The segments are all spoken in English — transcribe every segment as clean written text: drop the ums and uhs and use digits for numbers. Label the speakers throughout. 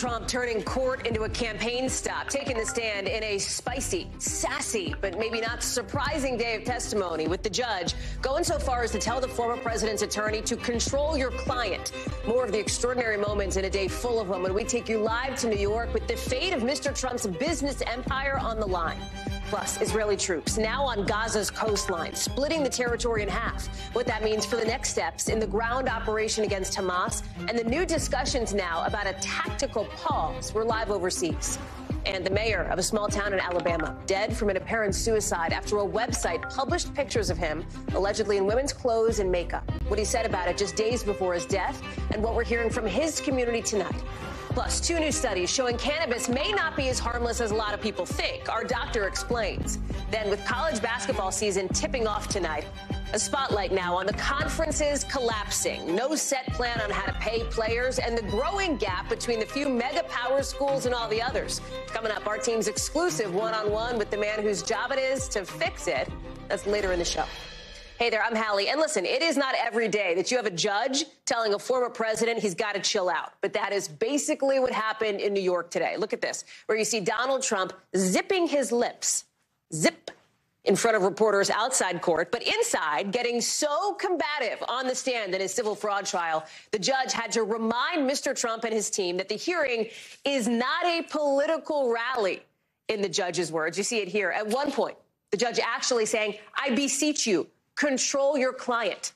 Speaker 1: Trump turning court into a campaign stop, taking the stand in a spicy, sassy, but maybe not surprising day of testimony, with the judge going so far as to tell the former president's attorney to control your client. More of the extraordinary moments in a day full of them when we take you live to New York with the fate of Mr. Trump's business empire on the line. Plus, Israeli troops now on Gaza's coastline, splitting the territory in half. What that means for the next steps in the ground operation against Hamas, and the new discussions now about a tactical pause. We're live overseas. And the mayor of a small town in Alabama, dead from an apparent suicide after a website published pictures of him, allegedly in women's clothes and makeup. What he said about it just days before his death, and what we're hearing from his community tonight. Plus, 2 new studies showing cannabis may not be as harmless as a lot of people think. Our doctor explains. Then, with college basketball season tipping off tonight, a spotlight now on the conferences collapsing, no set plan on how to pay players, and the growing gap between the few mega power schools and all the others. Coming up, our team's exclusive one-on-one with the man whose job it is to fix it. That's later in the show. Hey there, I'm Hallie. And listen, it is not every day that you have a judge telling a former president he's got to chill out. But that is basically what happened in New York today. Look at this, where you see Donald Trump zipping his lips, zip, in front of reporters outside court, but inside getting so combative on the stand in his civil fraud trial, the judge had to remind Mr. Trump and his team that the hearing is not a political rally, in the judge's words. You see it here. At one point, the judge actually saying, "I beseech you, control your client."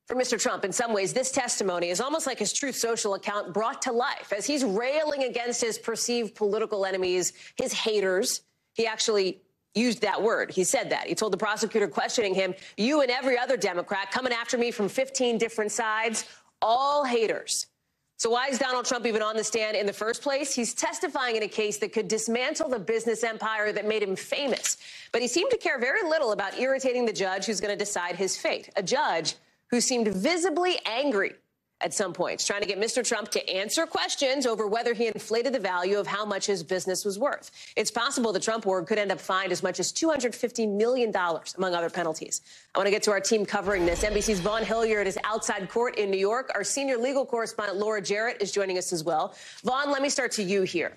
Speaker 1: For Mr. Trump, in some ways, this testimony is almost like his Truth Social account brought to life as he's railing against his perceived political enemies, his haters. He actually used that word. He said that. He told the prosecutor questioning him, "You and every other Democrat coming after me from 15 different sides, all haters." So why is Donald Trump even on the stand in the first place? He's testifying in a case that could dismantle the business empire that made him famous. But he seemed to care very little about irritating the judge who's going to decide his fate, a judge who seemed visibly angry at some points, trying to get Mr. Trump to answer questions over whether he inflated the value of how much his business was worth. It's possible the Trump board could end up fined as much as $250 million, among other penalties. I want to get to our team covering this. NBC's Vaughn Hilliard is outside court in New York. Our senior legal correspondent, Laura Jarrett, is joining us as well. Vaughn, let me start with you here.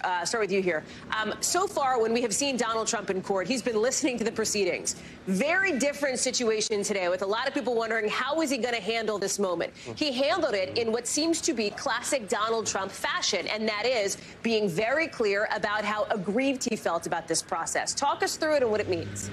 Speaker 1: So far, when we have seen Donald Trump in court, he's been listening to the proceedings. Very different situation today, with a lot of people wondering, how is he going to handle this moment? He handled it in what seems to be classic Donald Trump fashion, and that is being very clear about how aggrieved he felt about this process. Talk us through it and what it means.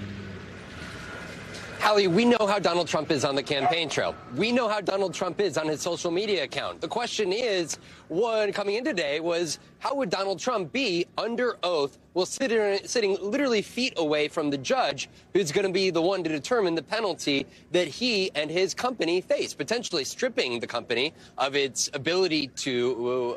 Speaker 2: Hallie, we know how Donald Trump is on the campaign trail. We know how Donald Trump is on his social media account. The question is, coming in today was, how would Donald Trump be under oath while sitting literally feet away from the judge who's going to be the one to determine the penalty that he and his company face, potentially stripping the company of its ability to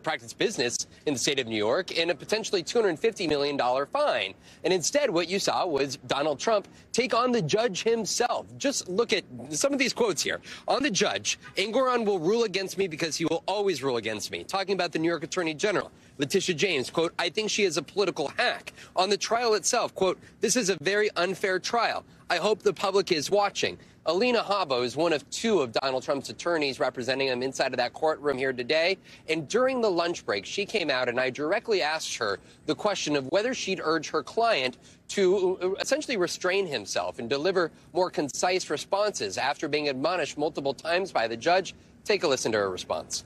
Speaker 2: practice business in the state of New York and a potentially $250 million fine. And instead, what you saw was Donald Trump take on the judge himself. Just look at some of these quotes here. On the judge, Engoron will rule against me because he will always rule against me. Talking about the New York Attorney General, Letitia James, quote, "I think she is a political hack." On the trial itself, quote, "This is a very unfair trial. I hope the public is watching." Alina Habbo is one of 2 of Donald Trump's attorneys representing him inside of that courtroom here today. And during the lunch break, she came out and I directly asked her the question of whether she'd urge her client to essentially restrain himself and deliver more concise responses after being admonished multiple times by the judge. Take a listen to her response.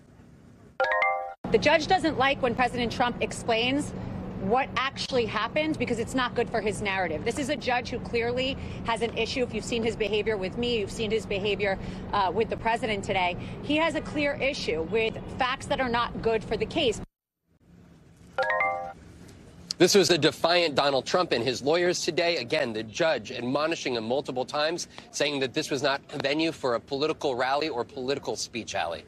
Speaker 3: The judge doesn't like when President Trump explains what actually happened because it's not good for his narrative. This is a judge who clearly has an issue. If you've seen his behavior with me, you've seen his behavior with the president today. He has a clear issue with facts that are not good for the case.
Speaker 2: This was a defiant Donald Trump and his lawyers today. Again, the judge admonishing him multiple times, saying that this was not a venue for a political rally or political speech, Hallie.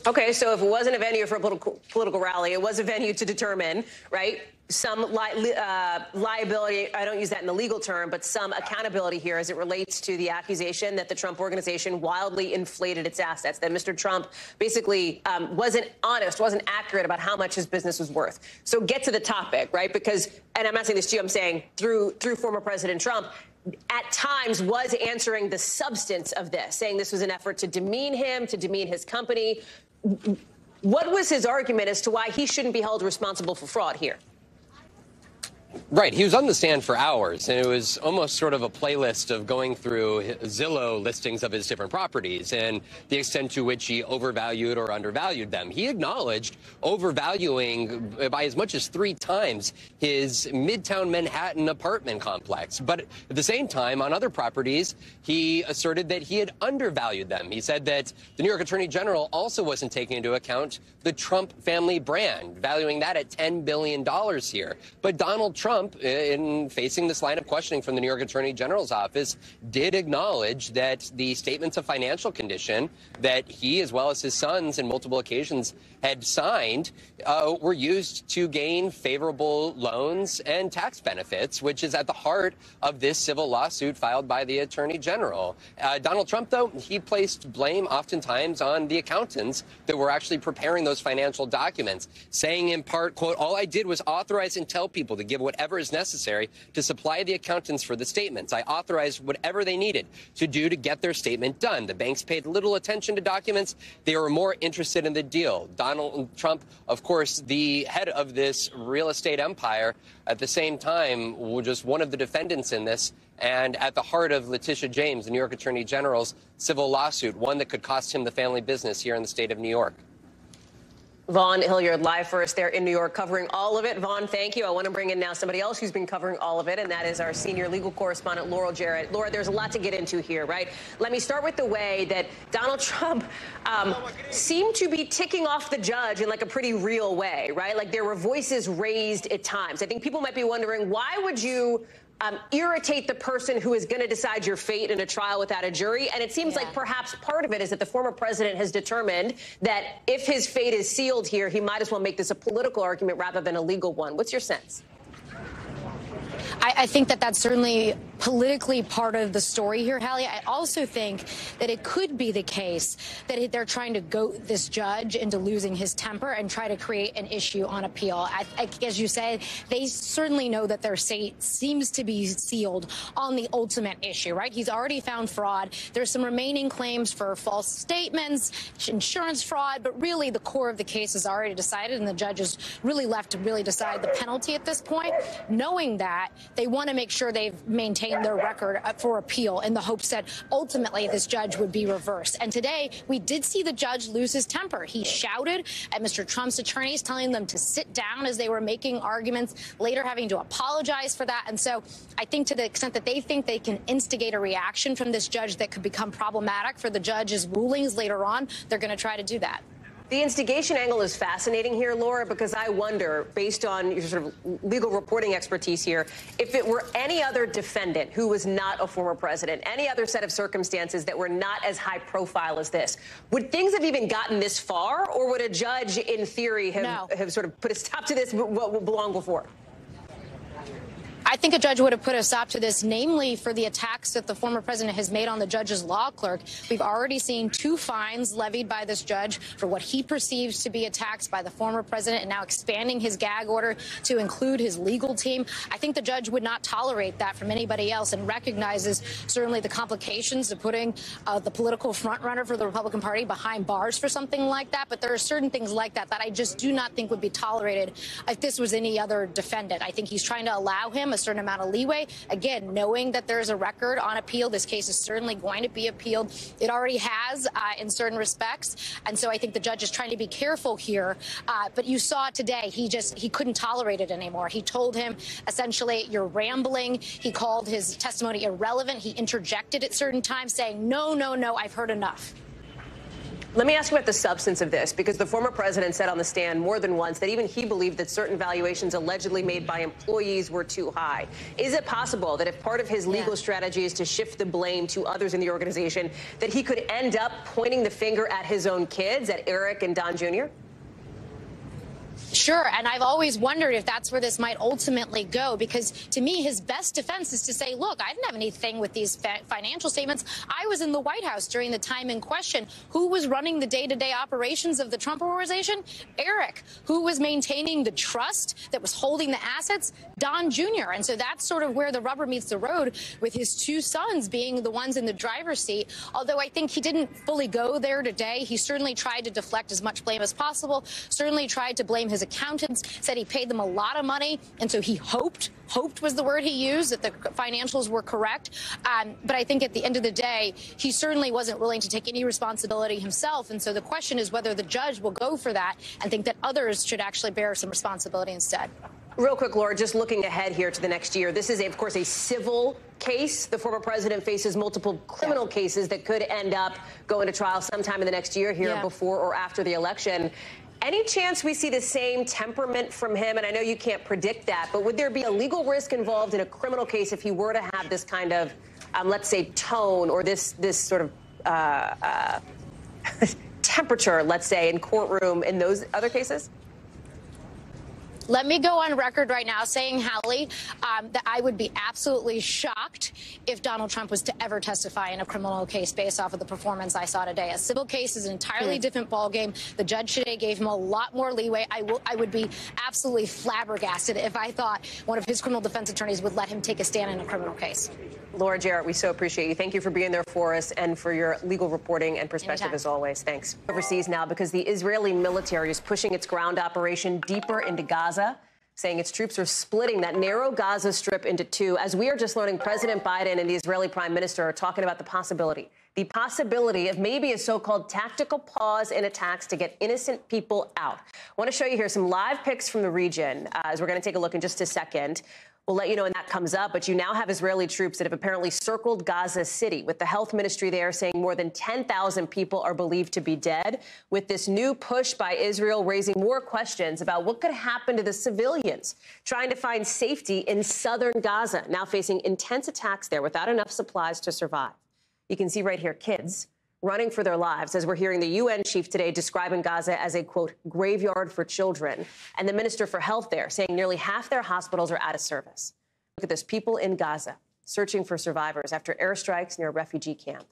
Speaker 1: Okay, so if it wasn't a venue for a political rally, it was a venue to determine, right, some liability. I don't use that in the legal term, but some accountability here as it relates to the accusation that the Trump organization wildly inflated its assets, that Mr. Trump basically wasn't honest, wasn't accurate about how much his business was worth. So get to the topic, right? Because, and I'm not saying this to you, I'm saying through former President Trump, at times was answering the substance of this, saying this was an effort to demean him, to demean his company. What was his argument as to why he shouldn't be held responsible for fraud here?
Speaker 2: Right. He was on the stand for hours, and it was almost sort of a playlist of going through Zillow listings of his different properties and the extent to which he overvalued or undervalued them. He acknowledged overvaluing by as much as 3 times his Midtown Manhattan apartment complex. But at the same time, on other properties, he asserted that he had undervalued them. He said that the New York Attorney General also wasn't taking into account the Trump family brand, valuing that at $10 billion here. But Donald Trump, in facing this line of questioning from the New York Attorney General's office, did acknowledge that the statements of financial condition that he, as well as his sons, in multiple occasions had signed were used to gain favorable loans and tax benefits, which is at the heart of this civil lawsuit filed by the Attorney General. Donald Trump, though, he placed blame oftentimes on the accountants that were actually preparing those financial documents, saying in part, quote, "All I did was authorize and tell people to give whatever is necessary to supply the accountants for the statements. I authorized whatever they needed to do to get their statement done. The banks paid little attention to documents. They were more interested in the deal." Donald Trump, of course, the head of this real estate empire, at the same time, was just one of the defendants in this, and at the heart of Letitia James, the New York Attorney General's civil lawsuit, one that could cost him the family business here in the state of New York.
Speaker 1: Vaughn Hilliard, live for us there in New York, covering all of it. Vaughn, thank you. I want to bring in now somebody else who's been covering all of it, and that is our senior legal correspondent, Laurel Jarrett. Laura, there's a lot to get into here, right? Let me start with the way that Donald Trump seemed to be ticking off the judge in like a pretty real way, right? Like there were voices raised at times. I think people might be wondering, why would you irritate the person who is going to decide your fate in a trial without a jury? And it seems like perhaps part of it is that the former president has determined that if his fate is sealed here, he might as well make this a political argument rather than a legal one. What's your sense?
Speaker 4: I think that that's certainly politically part of the story here, Hallie. I also think that it could be the case that they're trying to goat this judge into losing his temper and try to create an issue on appeal. As you said, they certainly know that their fate seems to be sealed on the ultimate issue, right? He's already found fraud. There's some remaining claims for false statements, insurance fraud, but really the core of the case is already decided, and the judge is really left to really decide the penalty at this point. Knowing that, they want to make sure they've maintained their record for appeal in the hopes that ultimately this judge would be reversed. And today, we did see the judge lose his temper. He shouted at Mr. Trump's attorneys, telling them to sit down as they were making arguments, later having to apologize for that. And so I think to the extent that they think they can instigate a reaction from this judge that could become problematic for the judge's rulings later on, they're going to try to do that.
Speaker 1: The instigation angle is fascinating here, Laura, because I wonder, based on your sort of legal reporting expertise here, if it were any other defendant who was not a former president, any other set of circumstances that were not as high profile as this, would things have even gotten this far, or would a judge, in theory, have sort of put a stop to this long before?
Speaker 4: I think a judge would have put a stop to this, namely for the attacks that the former president has made on the judge's law clerk. We've already seen 2 fines levied by this judge for what he perceives to be attacks by the former president, and now expanding his gag order to include his legal team. I think the judge would not tolerate that from anybody else, and recognizes certainly the complications of putting the political frontrunner for the Republican Party behind bars for something like that. But there are certain things like that that I just do not think would be tolerated if this was any other defendant. I think he's trying to allow him a certain amount of leeway. Again, knowing that there's a record on appeal, this case is certainly going to be appealed. It already has in certain respects. And so I think the judge is trying to be careful here. But you saw today, he couldn't tolerate it anymore. He told him, essentially, you're rambling. He called his testimony irrelevant. He interjected at certain times saying, no, no, no, I've heard enough.
Speaker 1: Let me ask you about the substance of this, because the former president said on the stand more than once that even he believed that certain valuations allegedly made by employees were too high. Is it possible that if part of his legal strategy is to shift the blame to others in the organization, that he could end up pointing the finger at his own kids, at Eric and Don Jr.?
Speaker 4: Sure, and I've always wondered if that's where this might ultimately go, because to me, his best defense is to say, look, I didn't have anything with these financial statements. I was in the White House during the time in question. Who was running the day-to-day operations of the Trump organization? Eric. Who was maintaining the trust that was holding the assets? Don Jr. And so that's sort of where the rubber meets the road, with his two sons being the ones in the driver's seat. Although I think he didn't fully go there today. He certainly tried to deflect as much blame as possible, certainly tried to blame his accountants, said he paid them a lot of money, and so he hoped was the word he used, that the financials were correct. But I think at the end of the day, he certainly wasn't willing to take any responsibility himself. And so the question is whether the judge will go for that and think that others should actually bear some responsibility instead.
Speaker 1: Real quick, Laura, just looking ahead here to the next year, this is, of course, a civil case. The former president faces multiple criminal cases that could end up going to trial sometime in the next year here, before or after the election. Any chance we see the same temperament from him? And I know you can't predict that, but would there be a legal risk involved in a criminal case if he were to have this kind of, let's say, tone or this sort of temperature, let's say, in courtroom in those other cases?
Speaker 4: Let me go on record right now saying, Hallie, that I would be absolutely shocked if Donald Trump was to ever testify in a criminal case based off of the performance I saw today. A civil case is an entirely different ballgame. The judge today gave him a lot more leeway. I would be absolutely flabbergasted if I thought one of his criminal defense attorneys would let him take a stand in a criminal case.
Speaker 1: Laura Jarrett, we so appreciate you. Thank you for being there for us and for your legal reporting and perspective. Anytime. As always. Thanks. Overseas now, because the Israeli military is pushing its ground operation deeper into Gaza, saying its troops are splitting that narrow Gaza Strip into two. As we are just learning, President Biden and the Israeli Prime Minister are talking about the possibility of maybe a so-called tactical pause in attacks to get innocent people out. I want to show you here some live pics from the region, as we're going to take a look in just a second. We'll let you know when that comes up, but you now have Israeli troops that have apparently circled Gaza City, with the health ministry there saying more than 10,000 people are believed to be dead, with this new push by Israel raising more questions about what could happen to the civilians trying to find safety in southern Gaza, now facing intense attacks there without enough supplies to survive. You can see right here kids running for their lives, as we're hearing the UN chief today describing Gaza as a, quote, graveyard for children, and the minister for health there saying nearly half their hospitals are out of service. Look at this, people in Gaza searching for survivors after airstrikes near a refugee camp.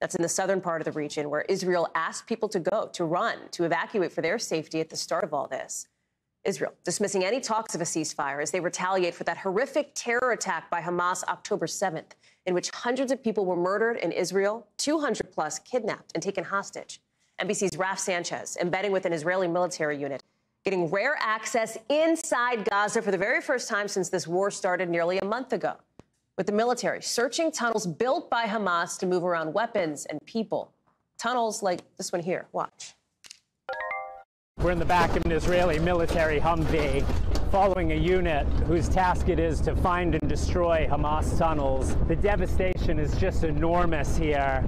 Speaker 1: That's in the southern part of the region where Israel asked people to go, to run, to evacuate for their safety at the start of all this. Israel dismissing any talks of a ceasefire as they retaliate for that horrific terror attack by Hamas October 7th, in which hundreds of people were murdered in Israel, 200 plus kidnapped and taken hostage. NBC's Raf Sanchez, embedding with an Israeli military unit, getting rare access inside Gaza for the very first time since this war started nearly a month ago, with the military searching tunnels built by Hamas to move around weapons and people. Tunnels like this one here. Watch.
Speaker 5: We're in the back of an Israeli military Humvee, following a unit whose task it is to find and destroy Hamas tunnels. The devastation is just enormous here.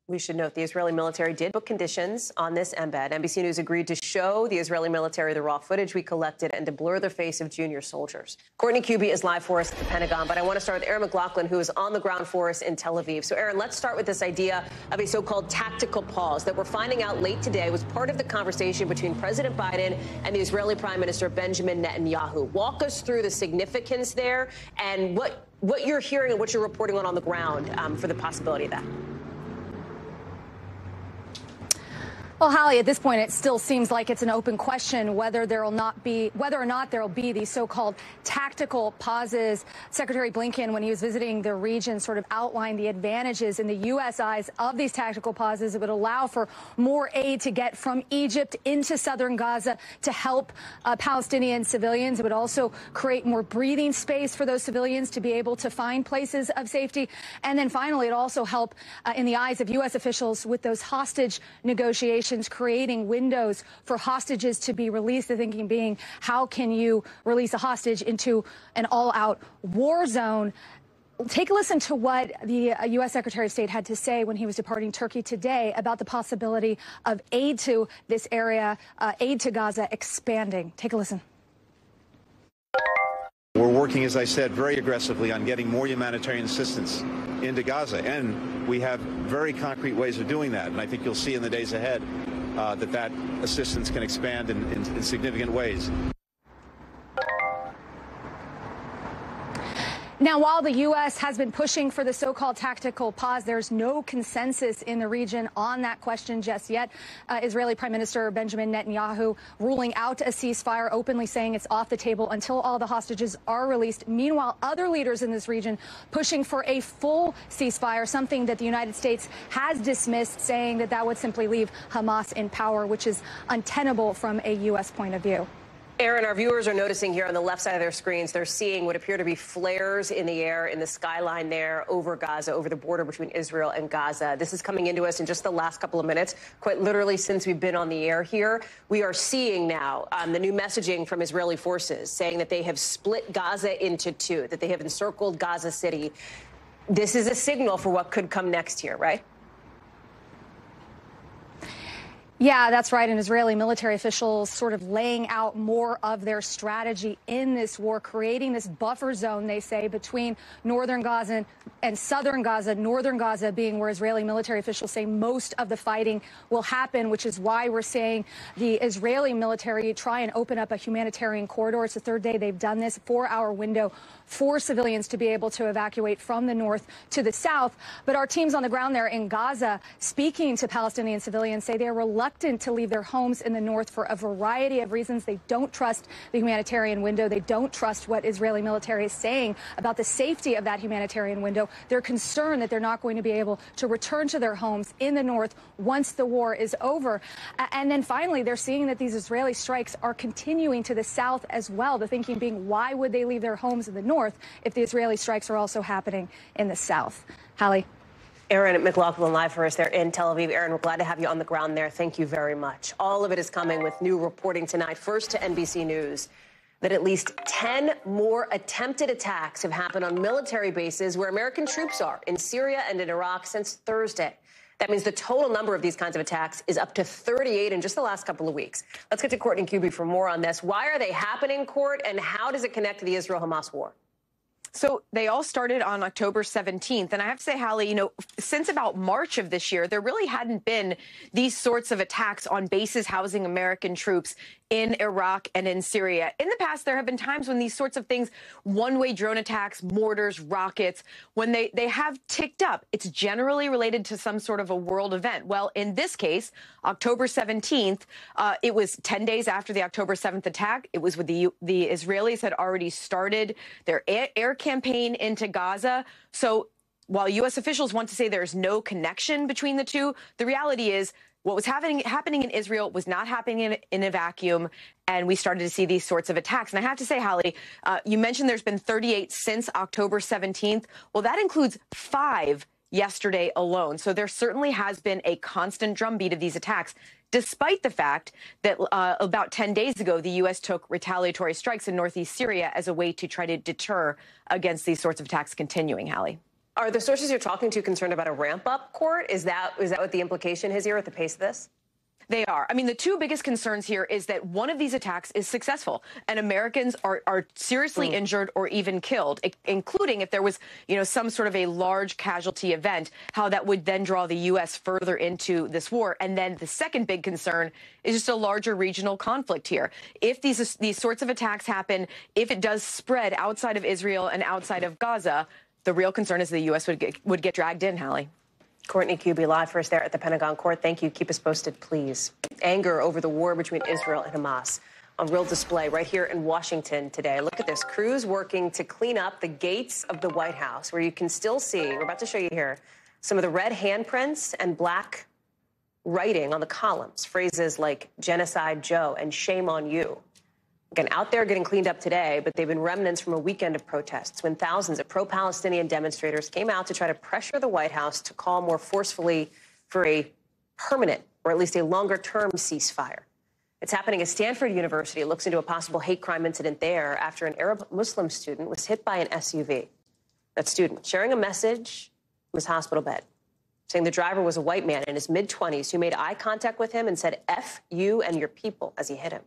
Speaker 1: We should note the Israeli military did book conditions on this embed. NBC News agreed to show the Israeli military the raw footage we collected and to blur the face of junior soldiers. Courtney Kuby is live for us at the Pentagon, but I want to start with Aaron McLaughlin, who is on the ground for us in Tel Aviv. So, Aaron, let's start with this idea of a so-called tactical pause that we're finding out late today was part of the conversation between President Biden and the Israeli Prime Minister Benjamin Netanyahu. Walk us through the significance there and what you're hearing and what you're reporting on the ground for the possibility of that.
Speaker 3: Well, Hallie, at this point, it still seems like it's an open question whether or not there will be these so-called tactical pauses. Secretary Blinken, when he was visiting the region, sort of outlined the advantages in the U.S. eyes of these tactical pauses. It would allow for more aid to get from Egypt into southern Gaza to help Palestinian civilians. It would also create more breathing space for those civilians to be able to find places of safety. And then finally, it also help in the eyes of U.S. officials with those hostage negotiations, creating windows for hostages to be released. The thinking being, how can you release a hostage into an all-out war zone? Take a listen to what the U.S. Secretary of State had to say when he was departing Turkey today about the possibility of aid to this area, aid to Gaza expanding. Take a listen.
Speaker 6: We're working, as I said, very aggressively on getting more humanitarian assistance into Gaza, and we have very concrete ways of doing that, and I think you'll see in the days ahead that assistance can expand in significant ways.
Speaker 7: Now, while the U.S. has been pushing for the so-called tactical pause, there's no consensus in the region on that question just yet. Israeli Prime Minister Benjamin Netanyahu ruling out a ceasefire, openly saying it's off the table until all the hostages are released. Meanwhile, other leaders in this region pushing for a full ceasefire, something that the United States has dismissed, saying that that would simply leave Hamas in power, which is untenable from a U.S. point of view.
Speaker 1: Aaron, our viewers are noticing here on the left side of their screens, they're seeing what appear to be flares in the air in the skyline there over Gaza, over the border between Israel and Gaza. This is coming into us in just the last couple of minutes, quite literally since we've been on the air here. We are seeing now the new messaging from Israeli forces saying that they have split Gaza into two, that they have encircled Gaza City. This is a signal for what could come next here, right?
Speaker 7: Yeah, that's right. And Israeli military officials sort of laying out more of their strategy in this war, creating this buffer zone, they say, between northern Gaza and southern Gaza, northern Gaza being where Israeli military officials say most of the fighting will happen, which is why we're saying the Israeli military try and open up a humanitarian corridor. It's the third day they've done this, 4-hour window for civilians to be able to evacuate from the north to the south. But our teams on the ground there in Gaza, speaking to Palestinian civilians, say they're reluctant to leave their homes in the north for a variety of reasons. They don't trust the humanitarian window. They don't trust what Israeli military is saying about the safety of that humanitarian window. They're concerned that they're not going to be able to return to their homes in the north once the war is over. And then finally, they're seeing that these Israeli strikes are continuing to the south as well. The thinking being, why would they leave their homes in the north if the Israeli strikes are also happening in the south? Hallie.
Speaker 1: Aaron McLaughlin live for us there in Tel Aviv. Aaron, we're glad to have you on the ground there. Thank you very much. All of it is coming with new reporting tonight. First to NBC News, that at least 10 more attempted attacks have happened on military bases where American troops are in Syria and in Iraq since Thursday. That means the total number of these kinds of attacks is up to 38 in just the last couple of weeks. Let's get to Courtney Kuby for more on this. Why are they happening, Court, and how does it connect to the Israel-Hamas war?
Speaker 8: So they all started on October 17th. And I have to say, Hallie, you know, since about March of this year, there really hadn't been these sorts of attacks on bases housing American troops in Iraq and in Syria. In the past, there have been times when these sorts of things, one-way drone attacks, mortars, rockets, when they have ticked up, it's generally related to some sort of a world event. Well, in this case, October 17th, it was 10 days after the October 7th attack. It was with the Israelis had already started their air campaign into Gaza. So while U.S. officials want to say there's no connection between the two, the reality is what was happening in Israel was not happening in a vacuum, and we started to see these sorts of attacks. And I have to say, Hallie, you mentioned there's been 38 since October 17th. Well, that includes 5 yesterday alone. So there certainly has been a constant drumbeat of these attacks, despite the fact that about 10 days ago, the U.S. took retaliatory strikes in northeast Syria as a way to try to deter against these sorts of attacks continuing, Hallie.
Speaker 1: Are the sources you're talking to concerned about a ramp-up, Court? Is that what the implication is here at the pace of this?
Speaker 8: They are. I mean, the two biggest concerns here is that one of these attacks is successful and Americans are seriously injured or even killed, including if there was, you know, some sort of a large casualty event, how that would then draw the U.S. further into this war. And then the second big concern is just a larger regional conflict here. If these sorts of attacks happen, if it does spread outside of Israel and outside of Gaza, the real concern is the U.S. would get dragged in, Hallie.
Speaker 1: Courtney Kuby live for us there at the Pentagon Court. Thank you. Keep us posted, please. Anger over the war between Israel and Hamas on real display right here in Washington today. Look at this. Crews working to clean up the gates of the White House, where you can still see, we're about to show you here, some of the red handprints and black writing on the columns. Phrases like Genocide Joe and Shame on You. Again, out there getting cleaned up today, but they've been remnants from a weekend of protests when thousands of pro-Palestinian demonstrators came out to try to pressure the White House to call more forcefully for a permanent or at least a longer-term ceasefire. It's happening at Stanford University. It looks into a possible hate crime incident there after an Arab Muslim student was hit by an SUV. That student sharing a message from his hospital bed, saying the driver was a white man in his mid-20s who made eye contact with him and said, "F you and your people," as he hit him.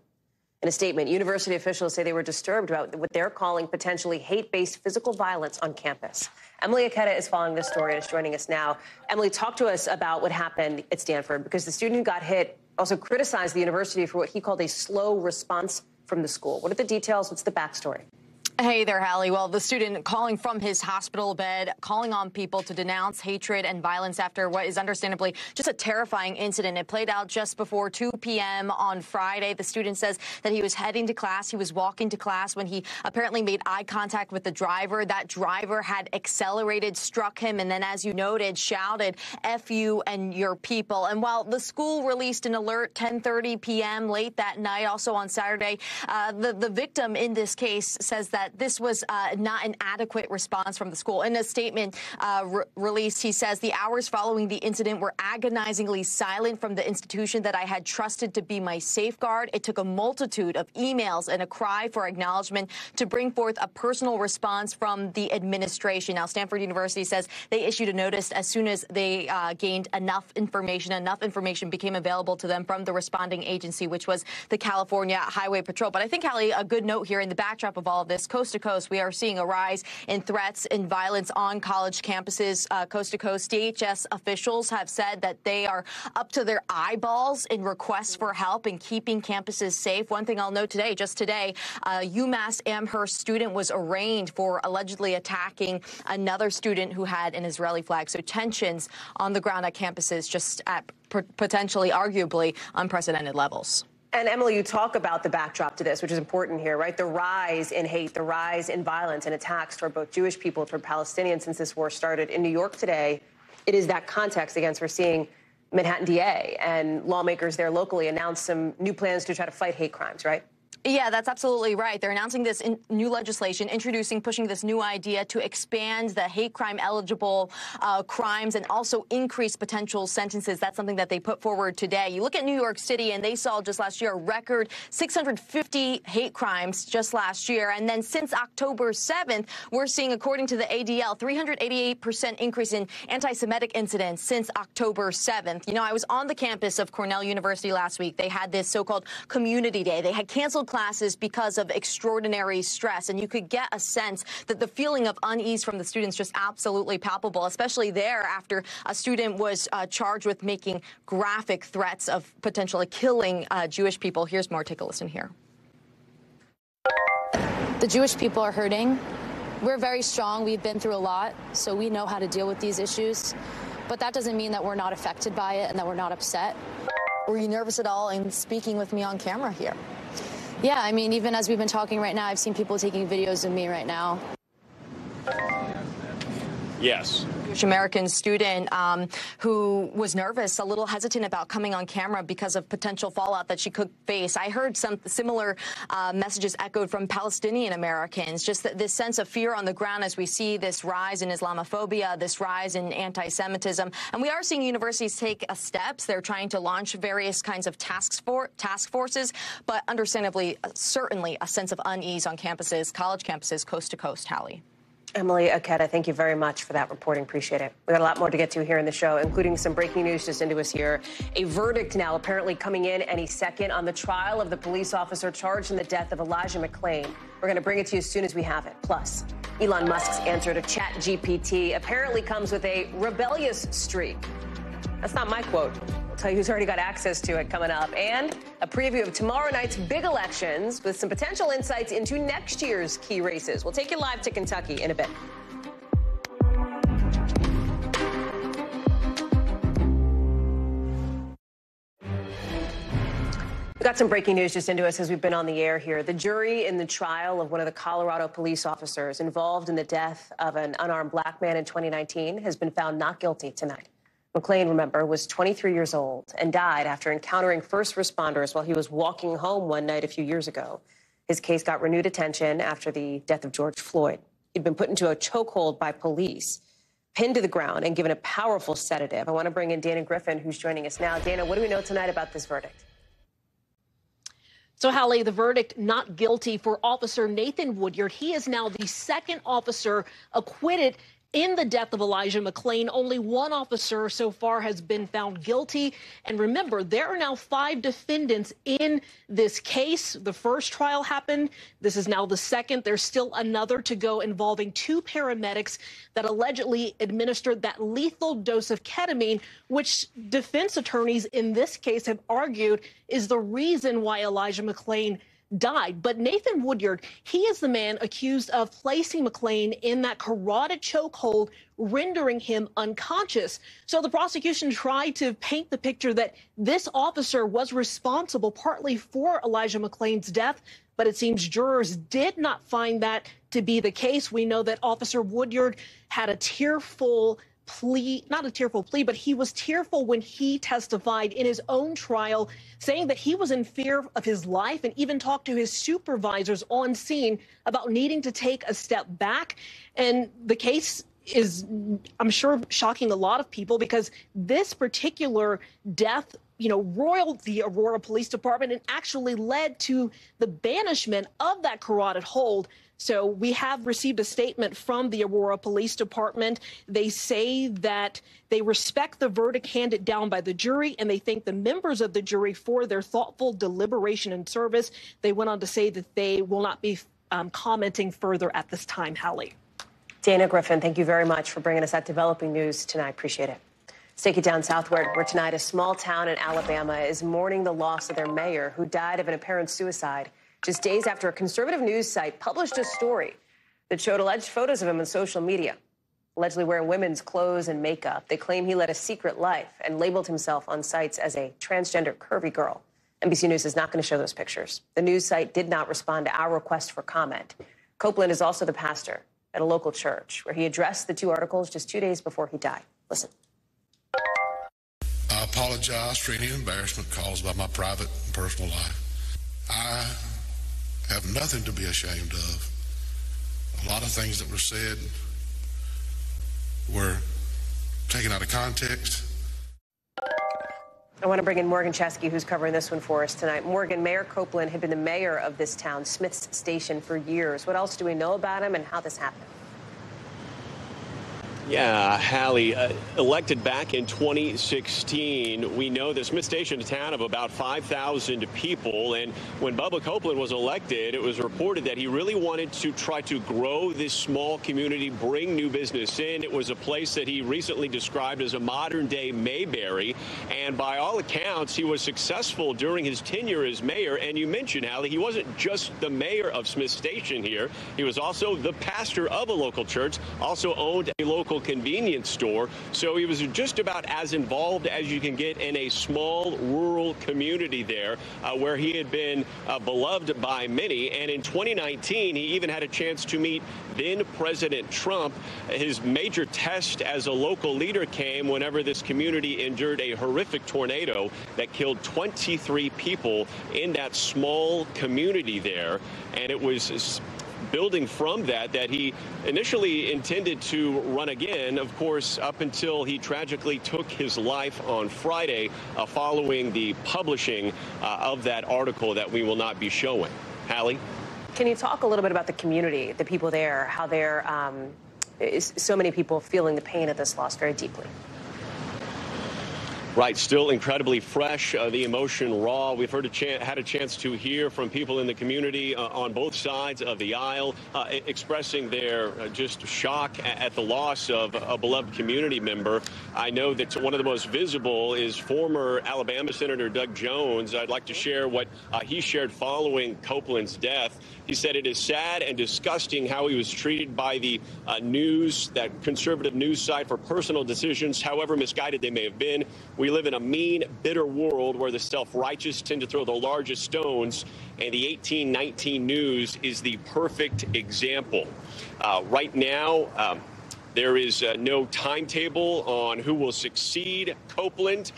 Speaker 1: In a statement, university officials say they were disturbed about what they're calling potentially hate-based physical violence on campus. Emily Aketa is following this story and is joining us now. Emily, talk to us about what happened at Stanford, because the student who got hit Also criticized the university for what he called a slow response from the school. What are the details? What's the backstory?
Speaker 9: Hey there, Hallie. Well, the student calling from his hospital bed, calling on people to denounce hatred and violence after what is understandably just a terrifying incident. It played out just before 2 p.m. on Friday. The student says that he was heading to class. He was walking to class when he apparently made eye contact with the driver. That driver had accelerated, struck him, and then, as you noted, shouted, "F you and your people." And while the school released an alert 10:30 p.m. late that night, also on Saturday, the victim in this case says that this was not an adequate response from the school. In a statement released, he says, "The hours following the incident were agonizingly silent from the institution that I had trusted to be my safeguard. It took a multitude of emails and a cry for acknowledgement to bring forth a personal response from the administration." Now, Stanford University says they issued a notice as soon as they gained enough information. Enough information became available to them from the responding agency, which was the California Highway Patrol. But I think, Hallie, a good note here in the backdrop of all of this, coast to coast, we are seeing a rise in threats and violence on college campuses. Coast to coast, DHS officials have said that they are up to their eyeballs in requests for help in keeping campuses safe. One thing I'll note today, just today, UMass Amherst student was arraigned for allegedly attacking another student who had an Israeli flag. So tensions on the ground at campuses just at potentially, arguably, unprecedented levels.
Speaker 1: And Emily, you talk about the backdrop to this, which is important here, right? The rise in hate, the rise in violence and attacks toward both Jewish people, toward Palestinians since this war started. In New York today, it is that context against we're seeing Manhattan DA and lawmakers there locally announce some new plans to try to fight hate crimes, right?
Speaker 9: Yeah, that's absolutely right. They're announcing this new legislation, pushing this new idea to expand the hate crime eligible crimes and also increase potential sentences. That's something that they put forward today. You look at New York City, and they saw just last year a record 650 hate crimes just last year. And then since October 7th, we're seeing, according to the ADL, 388% increase in anti-Semitic incidents since October 7th. You know, I was on the campus of Cornell University last week. They had this so-called community day. They had canceled classes because of extraordinary stress, and you could get a sense that the feeling of unease from the students just absolutely palpable, especially there after a student was charged with making graphic threats of potentially killing Jewish people. Here's more. Take a listen here.
Speaker 4: The Jewish people are hurting. We're very strong. We've been through a lot, so we know how to deal with these issues. But that doesn't mean that we're not affected by it and that we're not upset.
Speaker 9: Were you nervous at all in speaking with me on camera here?
Speaker 4: Yeah, I mean, even as we've been talking right now, I've seen people taking videos of me right now.
Speaker 10: Yes.
Speaker 9: American student who was nervous, a little hesitant about coming on camera because of potential fallout that she could face. I heard some similar messages echoed from Palestinian Americans, just this sense of fear on the ground as we see this rise in Islamophobia, this rise in anti-Semitism. And we are seeing universities take steps. They're trying to launch various kinds of task forces, but understandably, certainly a sense of unease on campuses, college campuses, coast to coast. Hallie.
Speaker 1: Emily Aketa, thank you very much for that reporting. Appreciate it. We got a lot more to get to here in the show, including some breaking news just into us here. A verdict now apparently coming in any second on the trial of the police officer charged in the death of Elijah McClain. We're going to bring it to you as soon as we have it. Plus, Elon Musk's answer to ChatGPT apparently comes with a rebellious streak. That's not my quote. I'll tell you who's already got access to it coming up. And a preview of tomorrow night's big elections with some potential insights into next year's key races. We'll take you live to Kentucky in a bit. We got some breaking news just into us as we've been on the air here. The jury in the trial of one of the Colorado police officers involved in the death of an unarmed black man in 2019 has been found not guilty tonight. McClain, remember, was 23 years old and died after encountering first responders while he was walking home one night a few years ago. His case got renewed attention after the death of George Floyd. He'd been put into a chokehold by police, pinned to the ground, and given a powerful sedative. I want to bring in Dana Griffin, who's joining us now. Dana, what do we know tonight about this verdict?
Speaker 11: So, Hallie, the verdict not guilty for Officer Nathan Woodyard. He is now the second officer acquitted
Speaker 10: in the death of Elijah McClain. Only one officer so far has been found guilty. And remember, there are now 5 defendants in this case. The first trial happened. This is now the second. There's still another to go involving 2 paramedics that allegedly administered that lethal dose of ketamine, which defense attorneys in this case have argued is the reason why Elijah McClain died. But Nathan Woodyard, he is the man accused of placing McClain in that carotid chokehold, rendering him unconscious. So the prosecution tried to paint the picture that this officer was responsible partly for Elijah McClain's death, but it seems jurors did not find that to be the case. We know that Officer Woodyard had a tearful plea, not a tearful plea, but he was tearful when he testified in his own trial, saying that he was in fear of his life and even talked to his supervisors on scene about needing to take a step back. And the case is, I'm sure, shocking a lot of people because this particular death, roiled the Aurora Police Department and actually led to the banishment of that carotid hold. So we have received a statement from the Aurora Police Department. They say that they respect the verdict handed down by the jury, and they thank the members of the jury for their thoughtful deliberation and service. They went on to say that they will not be commenting further at this time. Hallie.
Speaker 1: Dana Griffin, thank you very much for bringing us that developing news tonight. Appreciate it. Let's take it down southward, where tonight a small town in Alabama is mourning the loss of their mayor, who died of an apparent suicide just days after a conservative news site published a story that showed alleged photos of him on social media, allegedly wearing women's clothes and makeup. They claim he led a secret life and labeled himself on sites as a transgender curvy girl. NBC News is not going to show those pictures. The news site did not respond to our request for comment. Copeland is also the pastor at a local church where he addressed the 2 articles just 2 days before he died. Listen.
Speaker 11: I apologize for any embarrassment caused by my private and personal life. I have nothing to be ashamed of. A lot of things that were said were taken out of context.
Speaker 1: I want to bring in Morgan Chesky, who's covering this one for us tonight. Morgan, Mayor Copeland had been the mayor of this town, Smith's Station, for years. What else do we know about him and how this happened?
Speaker 12: Yeah, Hallie, elected back in 2016. We know that Smith Station is a town of about 5,000 people. And when Bubba Copeland was elected, it was reported that he really wanted to try to grow this small community, bring new business in. It was a place that he recently described as a modern-day Mayberry. And by all accounts, he was successful during his tenure as mayor. And you mentioned, Hallie, he wasn't just the mayor of Smith Station here. He was also the pastor of a local church, also owned a local convenience store. So he was just about as involved as you can get in a small rural community there, where he had been beloved by many. And in 2019, he even had a chance to meet then President Trump. His major test as a local leader came whenever this community endured a horrific tornado that killed 23 people in that small community there. And it was building from that he initially intended to run again, of course, up until he tragically took his life on Friday following the publishing of that article that we will not be showing. Hallie?
Speaker 1: Can you talk a little bit about the community, the people there, how there is so many people feeling the pain of this loss very deeply?
Speaker 12: Right, still incredibly fresh, the emotion raw. We've had a chance to hear from people in the community on both sides of the aisle, expressing their just shock at the loss of a beloved community member. I know that one of the most visible is former Alabama Senator Doug Jones. I'd like to share what he shared following Copeland's death. He said it is sad and disgusting how he was treated by the news, that conservative news site, for personal decisions, however misguided they may have been. We live in a mean, bitter world where the self-righteous tend to throw the largest stones, and the 1819 News is the perfect example. Right now, there is no timetable on who will succeed Copeland.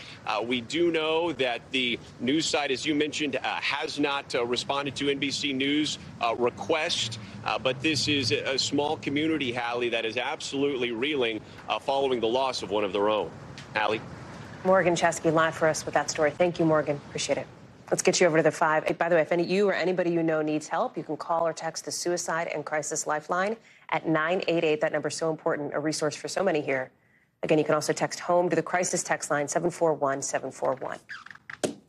Speaker 12: We do know that the news site, as you mentioned, has not responded to NBC News request. But this is a small community, Hallie, that is absolutely reeling following the loss of one of their own. Hallie?
Speaker 1: Morgan Chesky live for us with that story. Thank you, Morgan. Appreciate it. Let's get you over to the 5. By the way, if you or anybody you know needs help, you can call or text the Suicide and Crisis Lifeline at 988. That number is so important, a resource for so many here. Again, you can also text HOME to the crisis text line 741-741.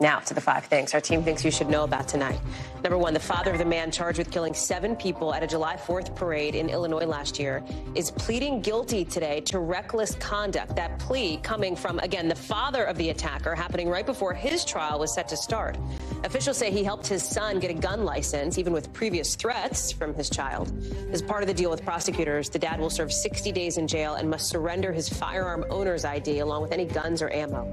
Speaker 1: Now to the 5 things our team thinks you should know about tonight. Number 1, the father of the man charged with killing 7 people at a July 4th parade in Illinois last year is pleading guilty today to reckless conduct. That plea coming from, again, the father of the attacker, happening right before his trial was set to start. Officials say he helped his son get a gun license, even with previous threats from his child. As part of the deal with prosecutors, the dad will serve 60 days in jail and must surrender his firearm owner's ID along with any guns or ammo.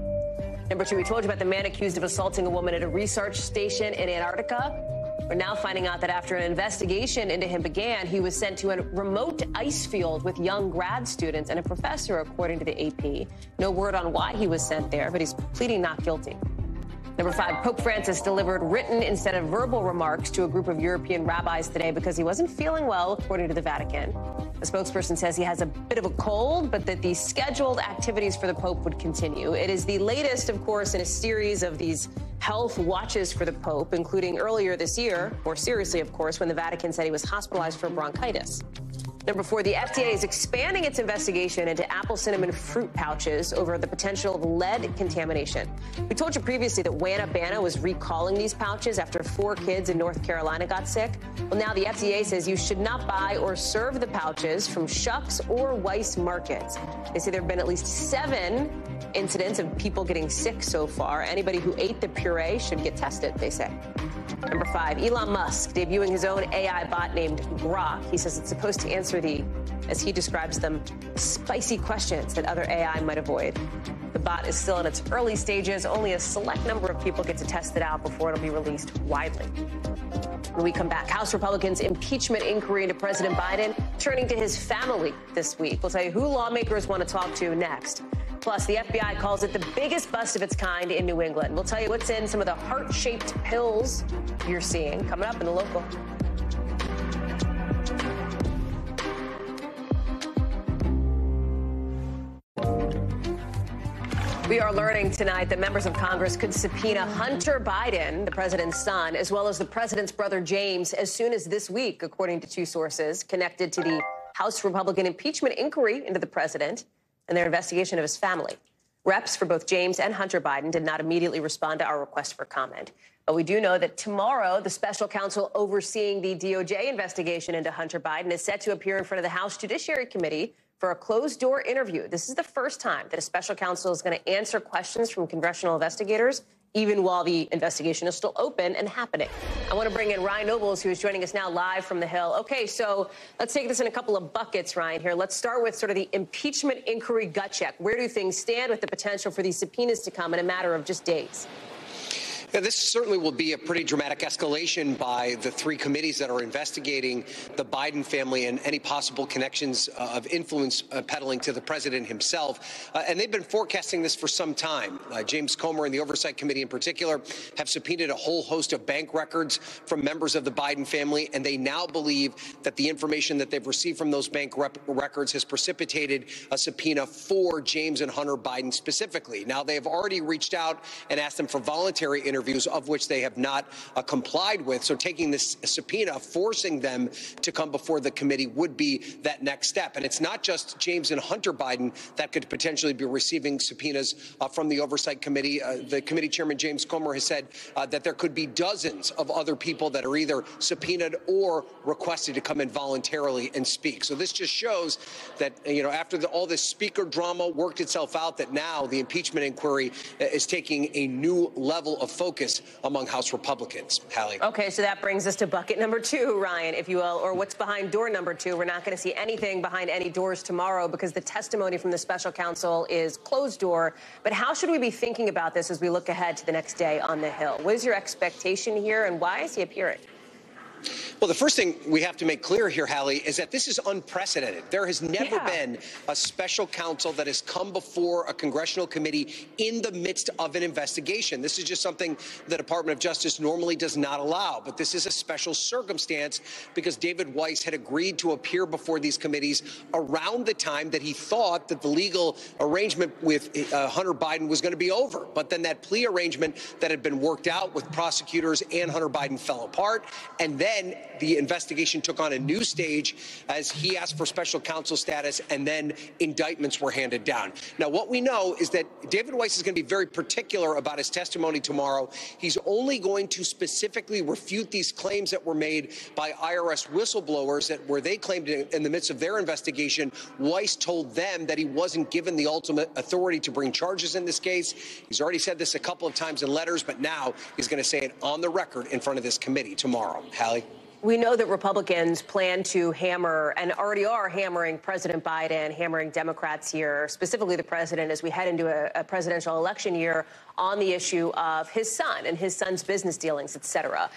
Speaker 1: Number 2, we told you about the man accused of assaulting a woman at a research station in Antarctica. We're now finding out that after an investigation into him began, he was sent to a remote ice field with young grad students and a professor, according to the AP. No word on why he was sent there, but he's pleading not guilty. Number 5, Pope Francis delivered written instead of verbal remarks to a group of European rabbis today because he wasn't feeling well, according to the Vatican. The spokesperson says he has a bit of a cold, but that the scheduled activities for the Pope would continue. It is the latest, of course, in a series of these health watches for the Pope, including earlier this year, more seriously, of course, when the Vatican said he was hospitalized for bronchitis. Number 4, the FDA is expanding its investigation into apple cinnamon fruit pouches over the potential of lead contamination. We told you previously that Wana Bana was recalling these pouches after 4 kids in North Carolina got sick. Well, now the FDA says you should not buy or serve the pouches from Schucks or Weiss markets. They say there have been at least 7 incidents of people getting sick so far. Anybody who ate the puree should get tested, they say. Number 5, Elon Musk debuting his own AI bot named Grok. He says it's supposed to answer the, as he describes them, spicy questions that other AI might avoid. The bot is still in its early stages. Only a select number of people get to test it out before it'll be released widely. When we come back, House Republicans' impeachment inquiry into President Biden turning to his family this week. We'll tell you who lawmakers want to talk to next. Plus, the FBI calls it the biggest bust of its kind in New England. We'll tell you what's in some of the heart-shaped pills you're seeing coming up in the local. We are learning tonight that members of Congress could subpoena Hunter Biden, the president's son, as well as the president's brother James, as soon as this week, according to 2 sources connected to the House Republican impeachment inquiry into the president and their investigation of his family. Reps for both James and Hunter Biden did not immediately respond to our request for comment. But we do know that tomorrow, the special counsel overseeing the DOJ investigation into Hunter Biden is set to appear in front of the House Judiciary Committee for a closed-door interview. This is the first time that a special counsel is going to answer questions from congressional investigators, even while the investigation is still open and happening. I want to bring in Ryan Nobles, who is joining us now live from the Hill. Okay, so let's take this in a couple of buckets, Ryan, here. Let's start with sort of the impeachment inquiry gut check. Where do things stand with the potential for these subpoenas to come in a matter of just days?
Speaker 13: Yeah, this certainly will be a pretty dramatic escalation by the 3 committees that are investigating the Biden family and any possible connections of influence peddling to the president himself. And they've been forecasting this for some time. James Comer and the Oversight Committee in particular have subpoenaed a whole host of bank records from members of the Biden family, and they now believe that the information that they've received from those bank records has precipitated a subpoena for James and Hunter Biden specifically. Now, they have already reached out and asked them for voluntary interviews, of which they have not complied with. So taking this subpoena, forcing them to come before the committee would be that next step. And it's not just James and Hunter Biden that could potentially be receiving subpoenas from the Oversight Committee. The committee chairman, James Comer, has said that there could be dozens of other people that are either subpoenaed or requested to come in voluntarily and speak. So this just shows that, after all this speaker drama worked itself out, that now the impeachment inquiry is taking a new level of focus among House Republicans. Hallie.
Speaker 1: Okay, so that brings us to bucket number 2, Ryan, if you will, or what's behind door number 2. We're not going to see anything behind any doors tomorrow because the testimony from the special counsel is closed door. But how should we be thinking about this as we look ahead to the next day on the Hill? What is your expectation here, and why is he appearing?
Speaker 13: Well, the first thing we have to make clear here, Hallie, is that this is unprecedented. There has never been a special counsel that has come before a congressional committee in the midst of an investigation. This is just something the Department of Justice normally does not allow. But this is a special circumstance because David Weiss had agreed to appear before these committees around the time that he thought that the legal arrangement with Hunter Biden was going to be over. But then that plea arrangement that had been worked out with prosecutors and Hunter Biden fell apart. And then the investigation took on a new stage as he asked for special counsel status, and then indictments were handed down. Now, what we know is that David Weiss is going to be very particular about his testimony tomorrow. He's only going to specifically refute these claims that were made by IRS whistleblowers that where they claimed in the midst of their investigation, Weiss told them that he wasn't given the ultimate authority to bring charges in this case. He's already said this a couple of times in letters, but now he's going to say it on the record in front of this committee tomorrow. Hallie?
Speaker 1: We know that Republicans plan to hammer and already are hammering President Biden, hammering Democrats here, specifically the president, as we head into a presidential election year on the issue of his son and his son's business dealings, et cetera.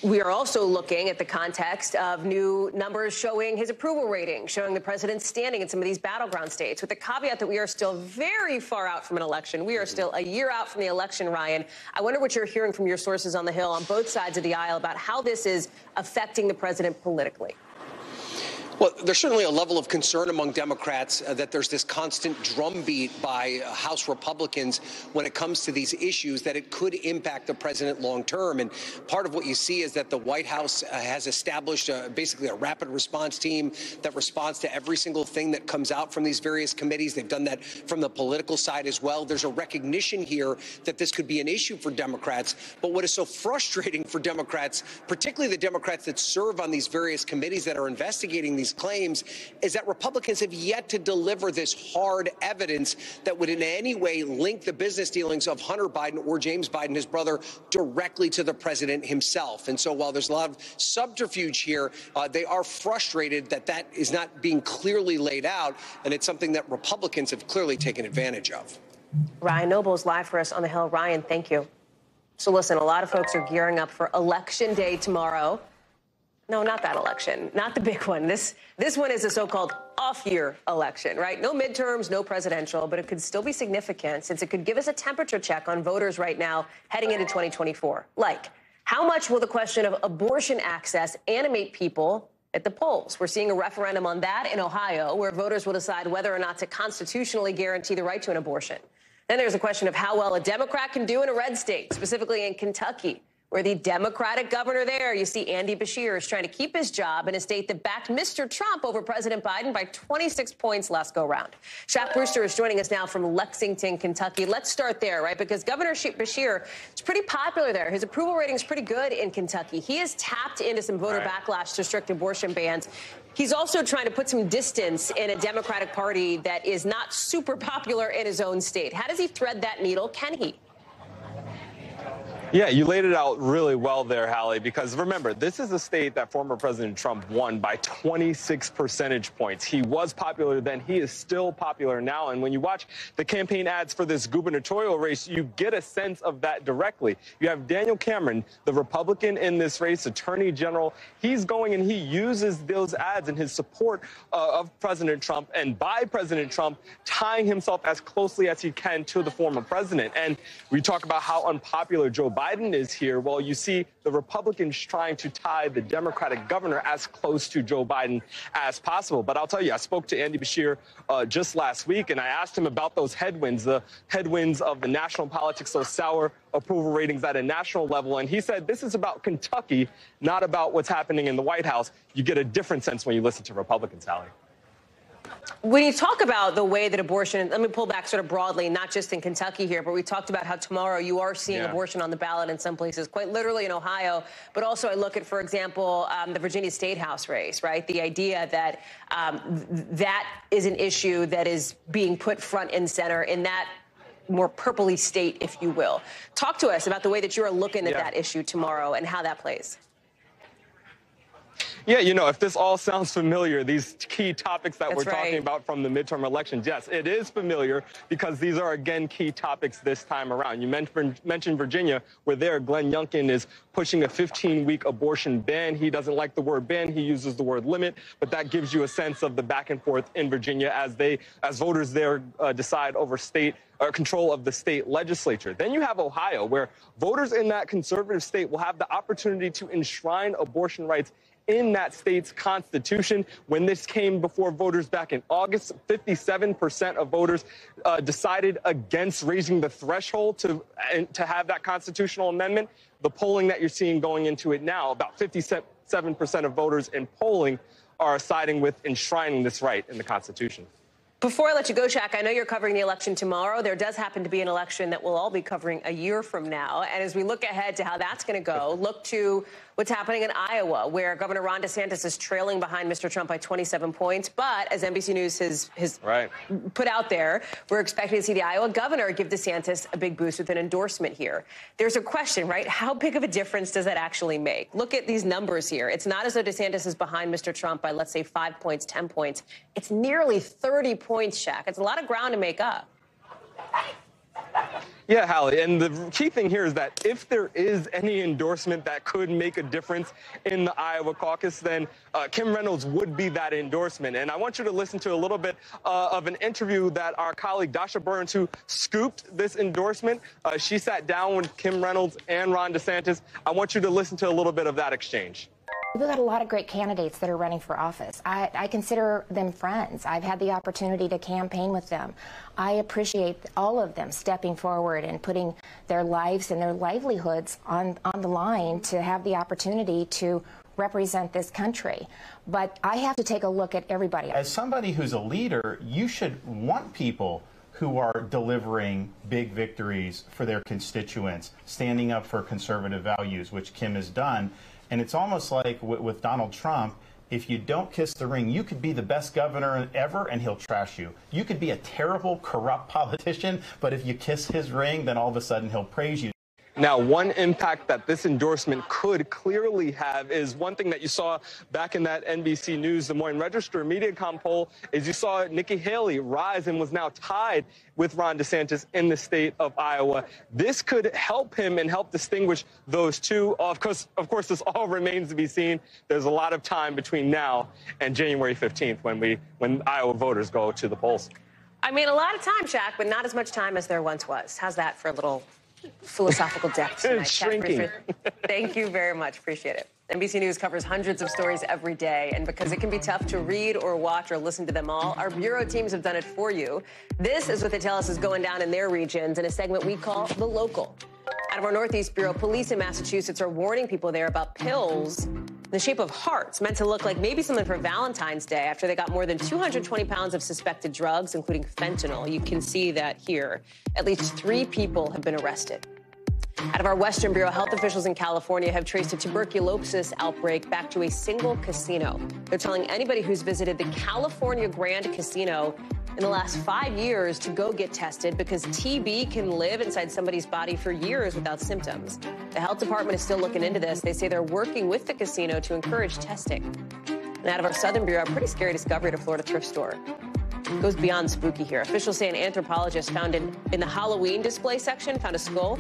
Speaker 1: We are also looking at the context of new numbers showing his approval rating, showing the president's standing in some of these battleground states, with the caveat that we are still very far out from an election. We are still a year out from the election, Ryan. I wonder what you're hearing from your sources on the Hill on both sides of the aisle about how this is affecting the president politically.
Speaker 13: Well, there's certainly a level of concern among Democrats that there's this constant drumbeat by House Republicans when it comes to these issues that it could impact the president long term. And part of what you see is that the White House has established basically a rapid response team that responds to every single thing that comes out from these various committees. They've done that from the political side as well. There's a recognition here that this could be an issue for Democrats. But what is so frustrating for Democrats, particularly the Democrats that serve on these various committees that are investigating these claims, is that Republicans have yet to deliver this hard evidence that would in any way link the business dealings of Hunter Biden or James Biden, his brother, directly to the president himself. And so while there's a lot of subterfuge here, they are frustrated that that is not being clearly laid out, and it's something that Republicans have clearly taken advantage of.
Speaker 1: Ryan Noble's live for us on the Hill. Ryan, thank you. So listen, a lot of folks are gearing up for Election Day tomorrow. No, not that election, not the big one. This one is a so-called off-year election, right? No midterms, no presidential, but it could still be significant since it could give us a temperature check on voters right now heading into 2024. Like, how much will the question of abortion access animate people at the polls? We're seeing a referendum on that in Ohio, where voters will decide whether or not to constitutionally guarantee the right to an abortion. Then there's a question of how well a Democrat can do in a red state, specifically in Kentucky, where the Democratic governor there, you see Andy Beshear, is trying to keep his job in a state that backed Mr. Trump over President Biden by 26 points last go-round. Shaq Brewster is joining us now from Lexington, Kentucky. Let's start there, right? Because Governor Beshear is pretty popular there. His approval rating is pretty good in Kentucky. He has tapped into some voter backlash to strict abortion bans. He's also trying to put some distance in a Democratic Party that is not super popular in his own state. How does he thread that needle? Can he?
Speaker 14: Yeah, you laid it out really well there, Hallie, because remember, this is a state that former President Trump won by 26 percentage points. He was popular then. He is still popular now. And when you watch the campaign ads for this gubernatorial race, you get a sense of that directly. You have Daniel Cameron, the Republican in this race, Attorney General. He's going and he uses those ads in his support of President Trump and by President Trump, tying himself as closely as he can to the former president. And we talk about how unpopular Joe Biden is here. Well, you see the Republicans trying to tie the Democratic governor as close to Joe Biden as possible. But I'll tell you, I spoke to Andy Beshear just last week, and I asked him about those headwinds, the headwinds of the national politics, those sour approval ratings at a national level. And he said this is about Kentucky, not about what's happening in the White House. You get a different sense when you listen to Republicans, Hallie.
Speaker 1: When you talk about the way that abortion, let me pull back sort of broadly, not just in Kentucky here, but we talked about how tomorrow you are seeing abortion on the ballot in some places, quite literally in Ohio. But also I look at, for example, the Virginia State House race, right? The idea that that is an issue that is being put front and center in that more purpley state, if you will. Talk to us about the way that you are looking at that issue tomorrow and how that plays.
Speaker 14: Yeah, you know, if this all sounds familiar, these key topics that we're talking
Speaker 8: right.
Speaker 14: about from the midterm elections, yes, it is familiar because these are, again, key topics this time around. You mentioned Virginia, where there Glenn Youngkin is pushing a 15-week abortion ban. He doesn't like the word ban. He uses the word limit, but that gives you a sense of the back and forth in Virginia as voters there decide over control of the state legislature. Then you have Ohio, where voters in that conservative state will have the opportunity to enshrine abortion rights in that state's constitution. When this came before voters back in August, 57% of voters decided against raising the threshold to have that constitutional amendment. The polling that you're seeing going into it now, about 57% of voters in polling are siding with enshrining this right in the Constitution.
Speaker 1: Before I let you go, Shaq, I know you're covering the election tomorrow. There does happen to be an election that we'll all be covering a year from now. And as we look ahead to how that's going to go, look to what's happening in Iowa, where Governor Ron DeSantis is trailing behind Mr. Trump by 27 points. But as NBC News has put out there, we're expecting to see the Iowa governor give DeSantis a big boost with an endorsement here. There's a question, right? How big of a difference does that actually make? Look at these numbers here. It's not as though DeSantis is behind Mr. Trump by, let's say, 5 points, 10 points. It's nearly 30 points, Shaq. It's a lot of ground to make up.
Speaker 14: Yeah, Hallie, and the key thing here is that if there is any endorsement that could make a difference in the Iowa caucus, then Kim Reynolds would be that endorsement. And I want you to listen to a little bit of an interview that our colleague Dasha Burns, who scooped this endorsement, she sat down with Kim Reynolds and Ron DeSantis. I want you to listen to a little bit of that exchange.
Speaker 15: We've got a lot of great candidates that are running for office. I consider them friends. I've had the opportunity to campaign with them. I appreciate all of them stepping forward and putting their lives and their livelihoods on the line to have the opportunity to represent this country. But I have to take a look at everybody.
Speaker 16: As somebody who's a leader, you should want people who are delivering big victories for their constituents, standing up for conservative values, which Kim has done. And it's almost like with Donald Trump, if you don't kiss the ring, you could be the best governor ever and he'll trash you. You could be a terrible, corrupt politician, but if you kiss his ring, then all of a sudden he'll praise you.
Speaker 14: Now, one impact that this endorsement could clearly have is one thing that you saw back in that NBC News Des Moines Register MediaCom poll is you saw Nikki Haley rise and was now tied with Ron DeSantis in the state of Iowa. This could help him and help distinguish those two. Of course, this all remains to be seen. There's a lot of time between now and January 15th when Iowa voters go to the polls.
Speaker 1: I mean, a lot of time, Shaq, but not as much time as there once was. How's that for a little philosophical depth tonight?
Speaker 14: It's shrinking.
Speaker 1: Thank you very much. Appreciate it. NBC News covers hundreds of stories every day, and because it can be tough to read or watch or listen to them all, our bureau teams have done it for you. This is what they tell us is going down in their regions in a segment we call The Local. Out of our Northeast Bureau, police in Massachusetts are warning people there about pills in the shape of hearts meant to look like maybe something for Valentine's Day after they got more than 220 pounds of suspected drugs, including fentanyl. You can see that here. At least 3 people have been arrested. Out of our Western Bureau, health officials in California have traced a tuberculosis outbreak back to a single casino. They're telling anybody who's visited the California Grand Casino in the last 5 years to go get tested because TB can live inside somebody's body for years without symptoms. The health department is still looking into this. They say they're working with the casino to encourage testing. And out of our Southern Bureau, a pretty scary discovery at a Florida thrift store. It goes beyond spooky here. Officials say an anthropologist found in the Halloween display section, found a skull,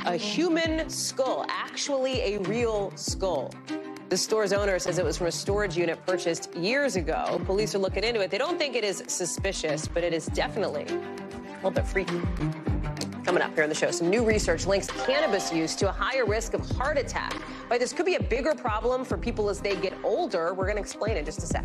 Speaker 1: a human skull, actually a real skull. The store's owner says it was from a storage unit purchased years ago. Police are looking into it. They don't think it is suspicious, but it is definitely a little bit freaky. Coming up here on the show, some new research links cannabis use to a higher risk of heart attack. Why this could be a bigger problem for people as they get older, we're going to explain in just a sec.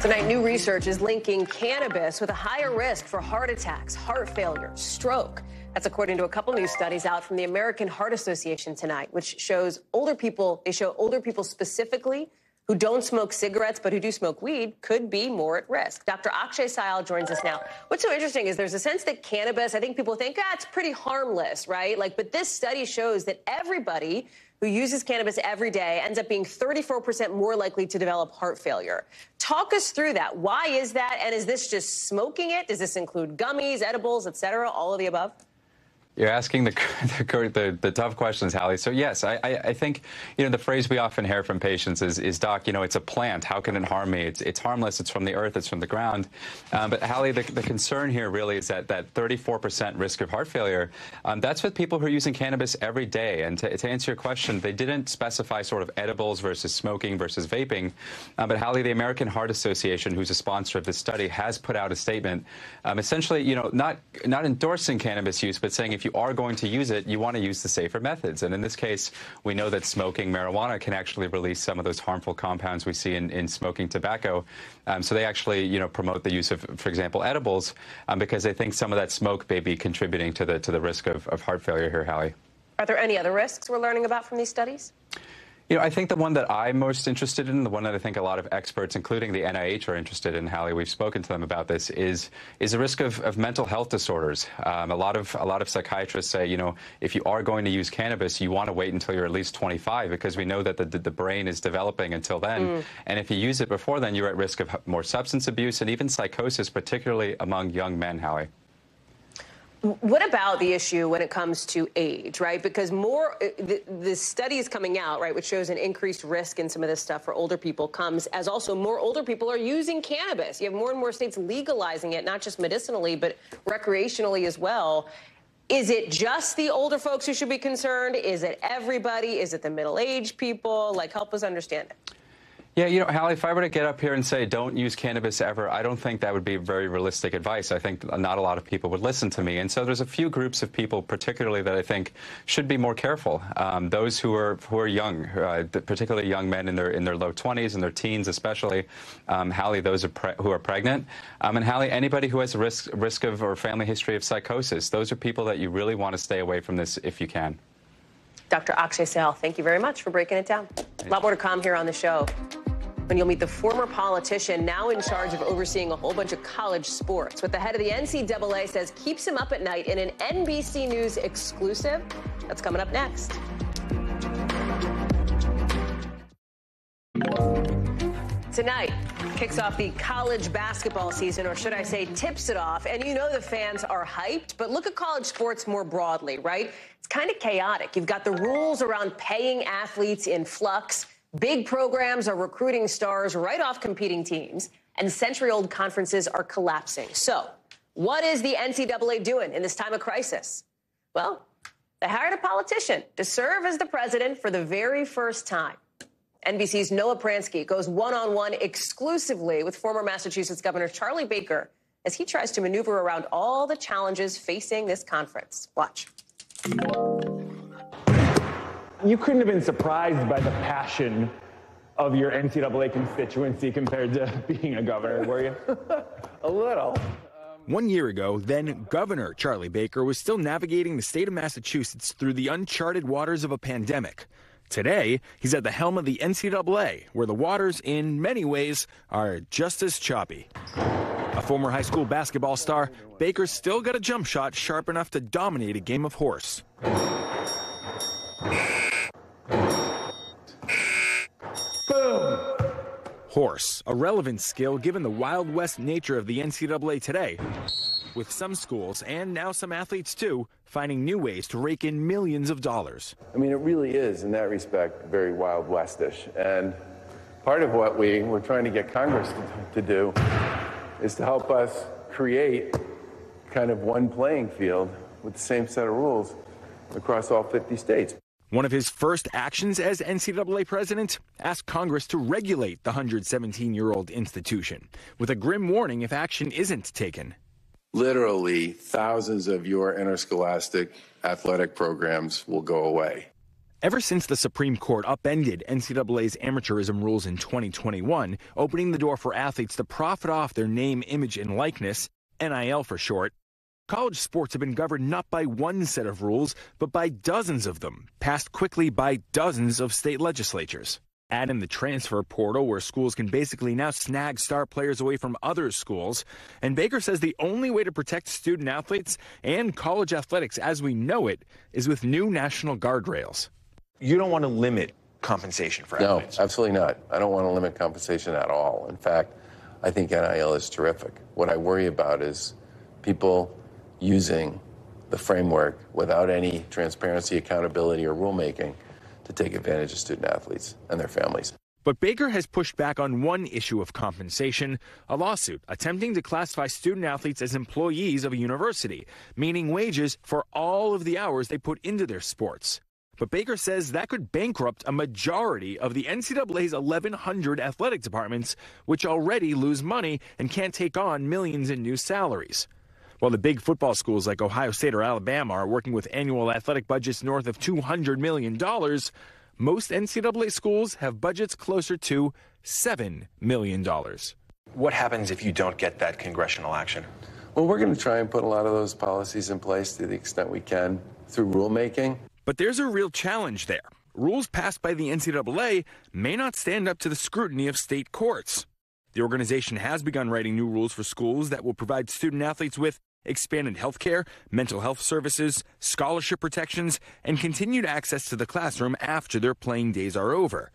Speaker 1: Tonight, new research is linking cannabis with a higher risk for heart attacks, heart failure, stroke. That's according to a couple new studies out from the American Heart Association tonight, which shows older people specifically who don't smoke cigarettes but who do smoke weed could be more at risk. Dr. Akshay Syal joins us now. What's so interesting is there's a sense that cannabis, I think people think, it's pretty harmless, right? But this study shows that everybody who uses cannabis every day ends up being 34% more likely to develop heart failure. Talk us through that. Why is that? And is this just smoking it? Does this include gummies, edibles, et cetera, all of the above?
Speaker 17: You're asking the tough questions, Hallie. So yes, I think, the phrase we often hear from patients is, Doc, it's a plant. How can it harm me? It's harmless. It's from the earth. It's from the ground. But Hallie, the concern here really is that 34% risk of heart failure. That's with people who are using cannabis every day. And to answer your question, they didn't specify sort of edibles versus smoking versus vaping. But Hallie, the American Heart Association, who's a sponsor of this study, has put out a statement, essentially, not endorsing cannabis use, but saying if you are going to use it, you want to use the safer methods. And in this case, we know that smoking marijuana can actually release some of those harmful compounds we see in smoking tobacco. So they actually, promote the use of, for example, edibles, because they think some of that smoke may be contributing to the risk of heart failure here, Hallie.
Speaker 1: Are there any other risks we're learning about from these studies?
Speaker 17: I think the one that I'm most interested in, the one that I think a lot of experts, including the NIH, are interested in, Hallie, we've spoken to them about this, is the risk of mental health disorders. A lot of psychiatrists say, if you are going to use cannabis, you want to wait until you're at least 25, because we know that the brain is developing until then. And if you use it before then, you're at risk of more substance abuse and even psychosis, particularly among young men, Hallie.
Speaker 1: What about the issue when it comes to age, right? Because the study is coming out, right, which shows an increased risk in some of this stuff for older people comes as also more older people are using cannabis. You have more and more states legalizing it, not just medicinally, but recreationally as well. Is it just the older folks who should be concerned? Is it everybody? Is it the middle-aged people? Help us understand it.
Speaker 17: Yeah, Hallie, if I were to get up here and say don't use cannabis ever, I don't think that would be very realistic advice. I think not a lot of people would listen to me. And so there's a few groups of people particularly that I think should be more careful. Those who are young, particularly young men in their low 20s and their teens especially. Hallie, those who are pregnant. And Hallie, anybody who has a risk of or family history of psychosis. Those are people that you really want to stay away from this if you can.
Speaker 1: Dr. Akshay Sale, thank you very much for breaking it down. A lot more to come here on the show. When you'll meet the former politician now in charge of overseeing a whole bunch of college sports. What the head of the NCAA says keeps him up at night in an NBC News exclusive. That's coming up next. Tonight kicks off the college basketball season, or should I say tips it off. And the fans are hyped, but look at college sports more broadly, right? It's kind of chaotic. You've got the rules around paying athletes in flux. Big programs are recruiting stars right off competing teams, and century-old conferences are collapsing. So what is the NCAA doing in this time of crisis? Well, they hired a politician to serve as the president for the very first time. NBC's Noah Pransky goes one-on-one exclusively with former Massachusetts Governor Charlie Baker as he tries to maneuver around all the challenges facing this conference. Watch.
Speaker 18: You couldn't have been surprised by the passion of your NCAA constituency compared to being a governor, were you? A little.
Speaker 19: 1 year ago, then Governor Charlie Baker was still navigating the state of Massachusetts through the uncharted waters of a pandemic. Today, he's at the helm of the NCAA, where the waters, in many ways, are just as choppy. A former high school basketball star, Baker's still got a jump shot sharp enough to dominate a game of horse.
Speaker 18: Boom!
Speaker 19: Horse, a relevant skill given the Wild West nature of the NCAA today, with some schools, and now some athletes too, finding new ways to rake in millions of dollars.
Speaker 20: I mean, it really is, in that respect, very Wild Westish. And part of what we're trying to get Congress to do is to help us create kind of one playing field with the same set of rules across all 50 states.
Speaker 19: One of his first actions as NCAA president, asked Congress to regulate the 117-year-old institution, with a grim warning if action isn't taken.
Speaker 20: Literally, thousands of your interscholastic athletic programs will go away.
Speaker 19: Ever since the Supreme Court upended NCAA's amateurism rules in 2021, opening the door for athletes to profit off their name, image, and likeness, NIL for short, college sports have been governed not by one set of rules, but by dozens of them, passed quickly by dozens of state legislatures. Add in the transfer portal, where schools can basically now snag star players away from other schools. And Baker says the only way to protect student athletes and college athletics as we know it is with new national guardrails.
Speaker 21: You don't want to limit compensation for athletes?
Speaker 20: No, absolutely not. I don't want to limit compensation at all. In fact, I think NIL is terrific. What I worry about is people using the framework without any transparency, accountability, or rulemaking to take advantage of student athletes and their families.
Speaker 19: But Baker has pushed back on one issue of compensation, a lawsuit attempting to classify student athletes as employees of a university, meaning wages for all of the hours they put into their sports. But Baker says that could bankrupt a majority of the NCAA's 1,100 athletic departments, which already lose money and can't take on millions in new salaries. While the big football schools like Ohio State or Alabama are working with annual athletic budgets north of $200 million, most NCAA schools have budgets closer to $7 million.
Speaker 21: What happens if you don't get that congressional action?
Speaker 20: Well, we're going to try and put a lot of those policies in place to the extent we can through rulemaking.
Speaker 19: But there's a real challenge there. Rules passed by the NCAA may not stand up to the scrutiny of state courts. The organization has begun writing new rules for schools that will provide student athletes with expanded health care, mental health services, scholarship protections, and continued access to the classroom after their playing days are over.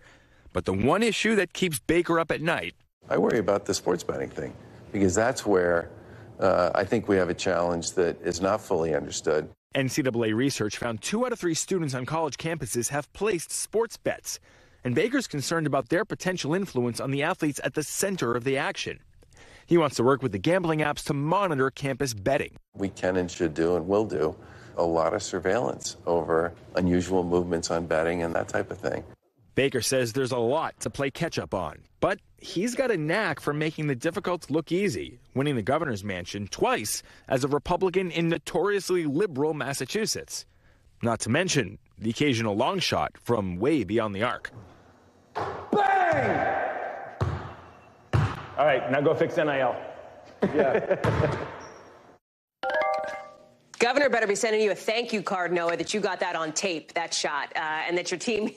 Speaker 19: But the one issue that keeps Baker up at night,
Speaker 20: I worry about the sports betting thing, because that's where I think we have a challenge that is not fully understood.
Speaker 19: NCAA research found 2 out of 3 students on college campuses have placed sports bets, and Baker's concerned about their potential influence on the athletes at the center of the action. He wants to work with the gambling apps to monitor campus betting.
Speaker 20: We can and should do and will do a lot of surveillance over unusual movements on betting and that type of thing.
Speaker 19: Baker says there's a lot to play catch-up on, but he's got a knack for making the difficult look easy, winning the governor's mansion twice as a Republican in notoriously liberal Massachusetts. Not to mention the occasional long shot from way beyond the arc.
Speaker 18: Bang! All right, now go fix NIL. Yeah.
Speaker 1: Governor better be sending you a thank you card, Noah, that you got that on tape, that shot, and that your team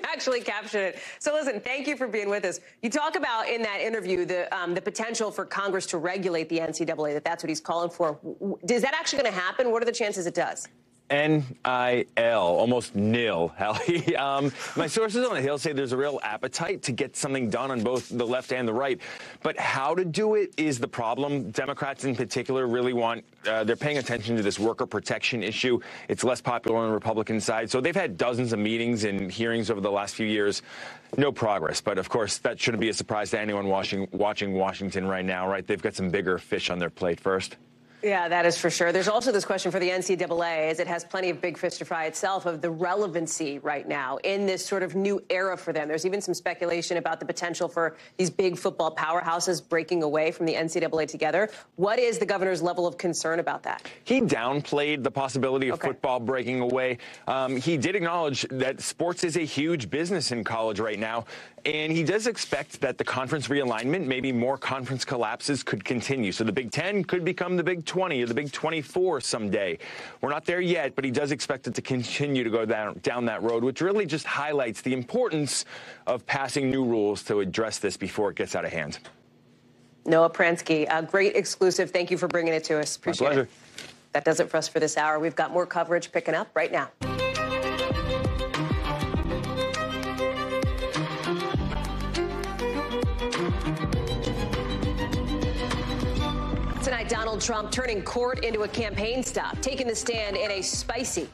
Speaker 1: actually captured it. So listen, thank you for being with us. You talk about in that interview the potential for Congress to regulate the NCAA, that's what he's calling for. Is that actually going to happen? What are the chances it does?
Speaker 21: NIL, almost nil, Hallie. My sources on the Hill say there's a real appetite to get something done on both the left and the right. But how to do it is the problem. Democrats in particular really want, they're paying attention to this worker protection issue. It's less popular on the Republican side. So they've had dozens of meetings and hearings over the last few years. No progress. But, of course, that shouldn't be a surprise to anyone watching Washington right now, right? They've got some bigger fish on their plate first.
Speaker 1: Yeah, that is for sure. There's also this question for the NCAA, as it has plenty of big fish to fry itself, of the relevancy right now in this sort of new era for them. There's even some speculation about the potential for these big football powerhouses breaking away from the NCAA together. What is the governor's level of concern about that?
Speaker 21: He downplayed the possibility of football breaking away. He did acknowledge that sports is a huge business in college right now. And he does expect that the conference realignment, maybe more conference collapses, could continue. So the Big Ten could become the Big 20 or the Big 24 someday. We're not there yet, but he does expect it to continue to go down that road, which really just highlights the importance of passing new rules to address this before it gets out of hand.
Speaker 1: Noah Pransky, a great exclusive. Thank you for bringing it to us. Appreciate it. That does it for us for this hour. We've got more coverage picking up right now. Tonight, Donald Trump turning court into a campaign stop, taking the stand in a sassy,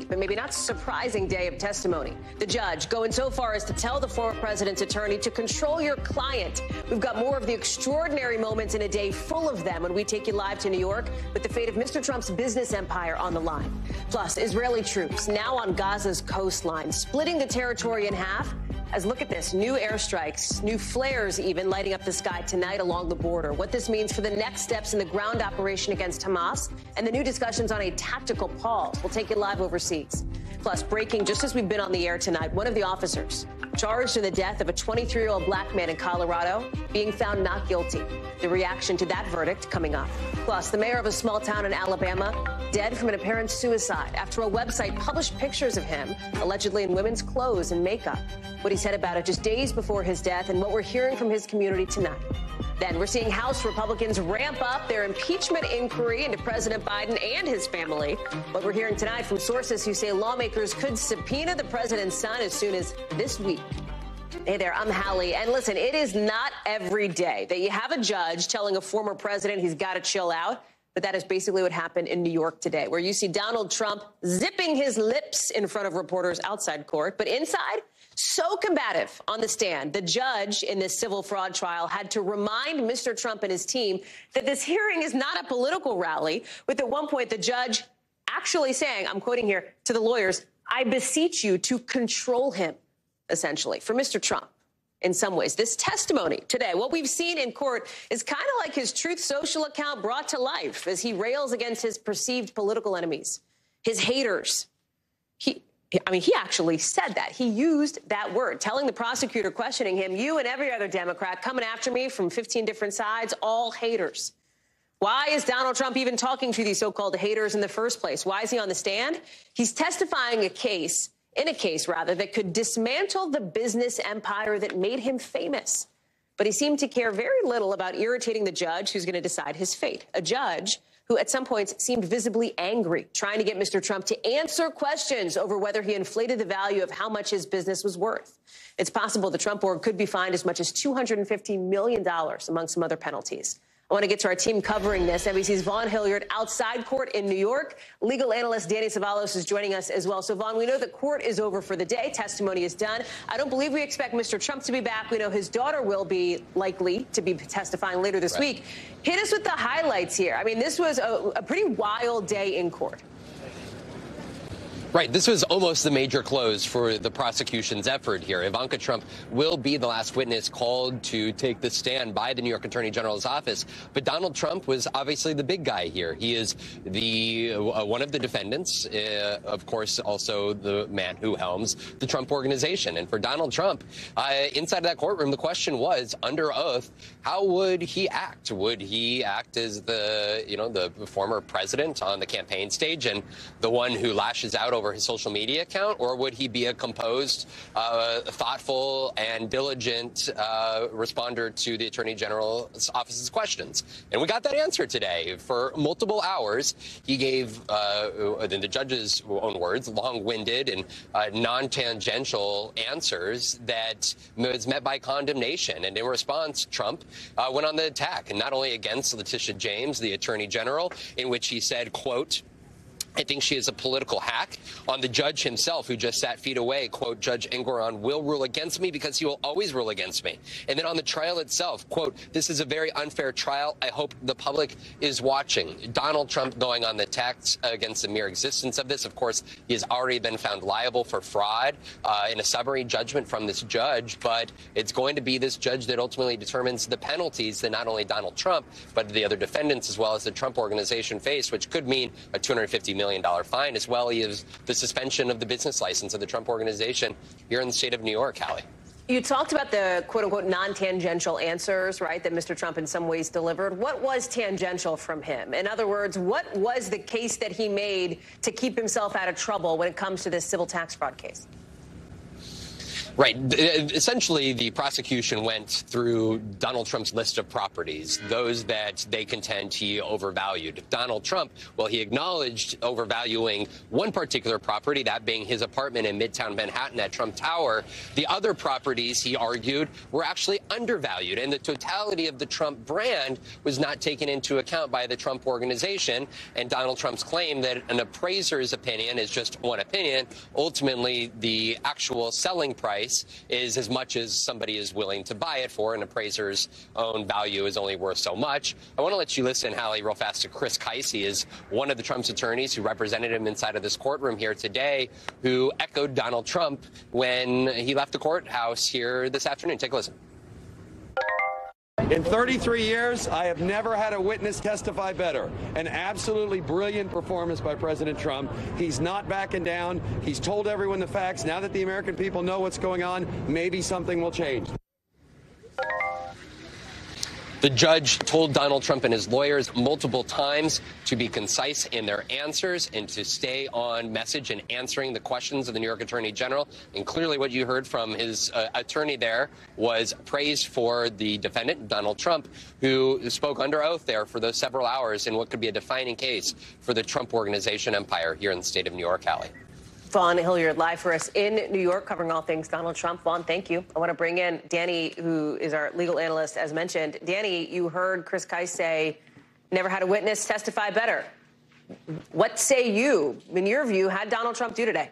Speaker 1: but maybe not surprising day of testimony. The judge going so far as to tell the former president's attorney to control your client. We've got more of the extraordinary moments in a day full of them when we take you live to New York with the fate of Mr. Trump's business empire on the line. Plus, Israeli troops now on Gaza's coastline, splitting the territory in half. As look at this, new airstrikes, new flares even lighting up the sky tonight along the border. What this means for the next steps in the ground operation against Hamas and the new discussions on a tactical pause. We'll take you live overseas. Plus, breaking just as we've been on the air tonight, one of the officers charged in the death of a 23-year-old black man in Colorado being found not guilty. The reaction to that verdict coming up. Plus, the mayor of a small town in Alabama dead from an apparent suicide after a website published pictures of him allegedly in women's clothes and makeup. What he said about it just days before his death and what we're hearing from his community tonight. Then we're seeing House Republicans ramp up their impeachment inquiry into President Biden and his family. What we're hearing tonight from sources who say lawmakers could subpoena the president's son as soon as this week. Hey there, I'm Hallie. And listen, it is not every day that you have a judge telling a former president he's got to chill out. But that is basically what happened in New York today, where you see Donald Trump zipping his lips in front of reporters outside court. But inside, so combative on the stand, the judge in this civil fraud trial had to remind Mr. Trump and his team that this hearing is not a political rally, with at one point the judge actually saying, I'm quoting here, to the lawyers, I beseech you to control him, essentially, for Mr. Trump. In some ways, this testimony today, what we've seen in court is kind of like his Truth Social account brought to life as he rails against his perceived political enemies, his haters. He actually said that. He used that word, telling the prosecutor questioning him, you and every other Democrat coming after me from 15 different sides, all haters. Why is Donald Trump even talking to these so-called haters in the first place? Why is he on the stand? He's testifying in a case that could dismantle the business empire that made him famous. But he seemed to care very little about irritating the judge who's going to decide his fate, a judge who at some points seemed visibly angry, trying to get Mr. Trump to answer questions over whether he inflated the value of how much his business was worth. It's possible the Trump board could be fined as much as $250 million, among some other penalties. I want to get to our team covering this. NBC's Vaughn Hilliard outside court in New York. Legal analyst Danny Savalos is joining us as well. So, Vaughn, we know that court is over for the day. Testimony is done. I don't believe we expect Mr. Trump to be back. We know his daughter will be likely to be testifying later this week. Hit us with the highlights here. I mean, this was a pretty wild day in court.
Speaker 2: Right. This was almost the major close for the prosecution's effort here. Ivanka Trump will be the last witness called to take the stand by the New York Attorney General's office. But Donald Trump was obviously the big guy here. He is the one of the defendants, of course, also the man who helms the Trump organization. And for Donald Trump, inside of that courtroom, the question was, under oath, how would he act? Would he act as the former president on the campaign stage and the one who lashes out over his social media account, or would he be a composed, thoughtful, and diligent responder to the Attorney General's office's questions? And we got that answer today. For multiple hours, he gave, in the judge's own words, long-winded and non-tangential answers that was met by condemnation. And in response, Trump went on the attack, and not only against Letitia James, the Attorney General, in which he said, quote, I think she is a political hack. On the judge himself, who just sat feet away, quote, Judge Engoron will rule against me because he will always rule against me. And then on the trial itself, quote, this is a very unfair trial. I hope the public is watching. Donald Trump going on the attack against the mere existence of this. Of course, he has already been found liable for fraud in a summary judgment from this judge. But it's going to be this judge that ultimately determines the penalties that not only Donald Trump, but the other defendants, as well as the Trump organization, face, which could mean a $250 million fine, as well as the suspension of the business license of the Trump organization here in the state of New York, Hallie.
Speaker 1: You talked about the quote-unquote non-tangential answers, right, that Mr. Trump in some ways delivered. What was tangential from him? In other words, what was the case that he made to keep himself out of trouble when it comes to this civil tax fraud case?
Speaker 2: Right. Essentially, the prosecution went through Donald Trump's list of properties, those that they contend he overvalued. Donald Trump, well, he acknowledged overvaluing one particular property, that being his apartment in Midtown Manhattan at Trump Tower. The other properties, he argued, were actually undervalued, and the totality of the Trump brand was not taken into account by the Trump organization. And Donald Trump's claim that an appraiser's opinion is just one opinion, ultimately the actual selling price is as much as somebody is willing to buy it for. An appraiser's own value is only worth so much. I want to let you listen, Hallie, real fast to Chris Kise. He is one of the Trump's attorneys who represented him inside of this courtroom here today, who echoed Donald Trump when he left the courthouse here this afternoon. Take a listen.
Speaker 22: In 33 years, I have never had a witness testify better. An absolutely brilliant performance by President Trump. He's not backing down. He's told everyone the facts. Now that the American people know what's going on, maybe something will change.
Speaker 2: The judge told Donald Trump and his lawyers multiple times to be concise in their answers and to stay on message in answering the questions of the New York Attorney General. And clearly what you heard from his attorney there was praise for the defendant, Donald Trump, who spoke under oath there for those several hours in what could be a defining case for the Trump organization empire here in the state of New York, Hallie.
Speaker 1: Vaughn Hilliard live for us in New York, covering all things Donald Trump. Vaughn, thank you. I want to bring in Danny, who is our legal analyst, as mentioned. Danny, you heard Chris Kise say Never had a witness testify better. What say you, in your view, had Donald Trump do today?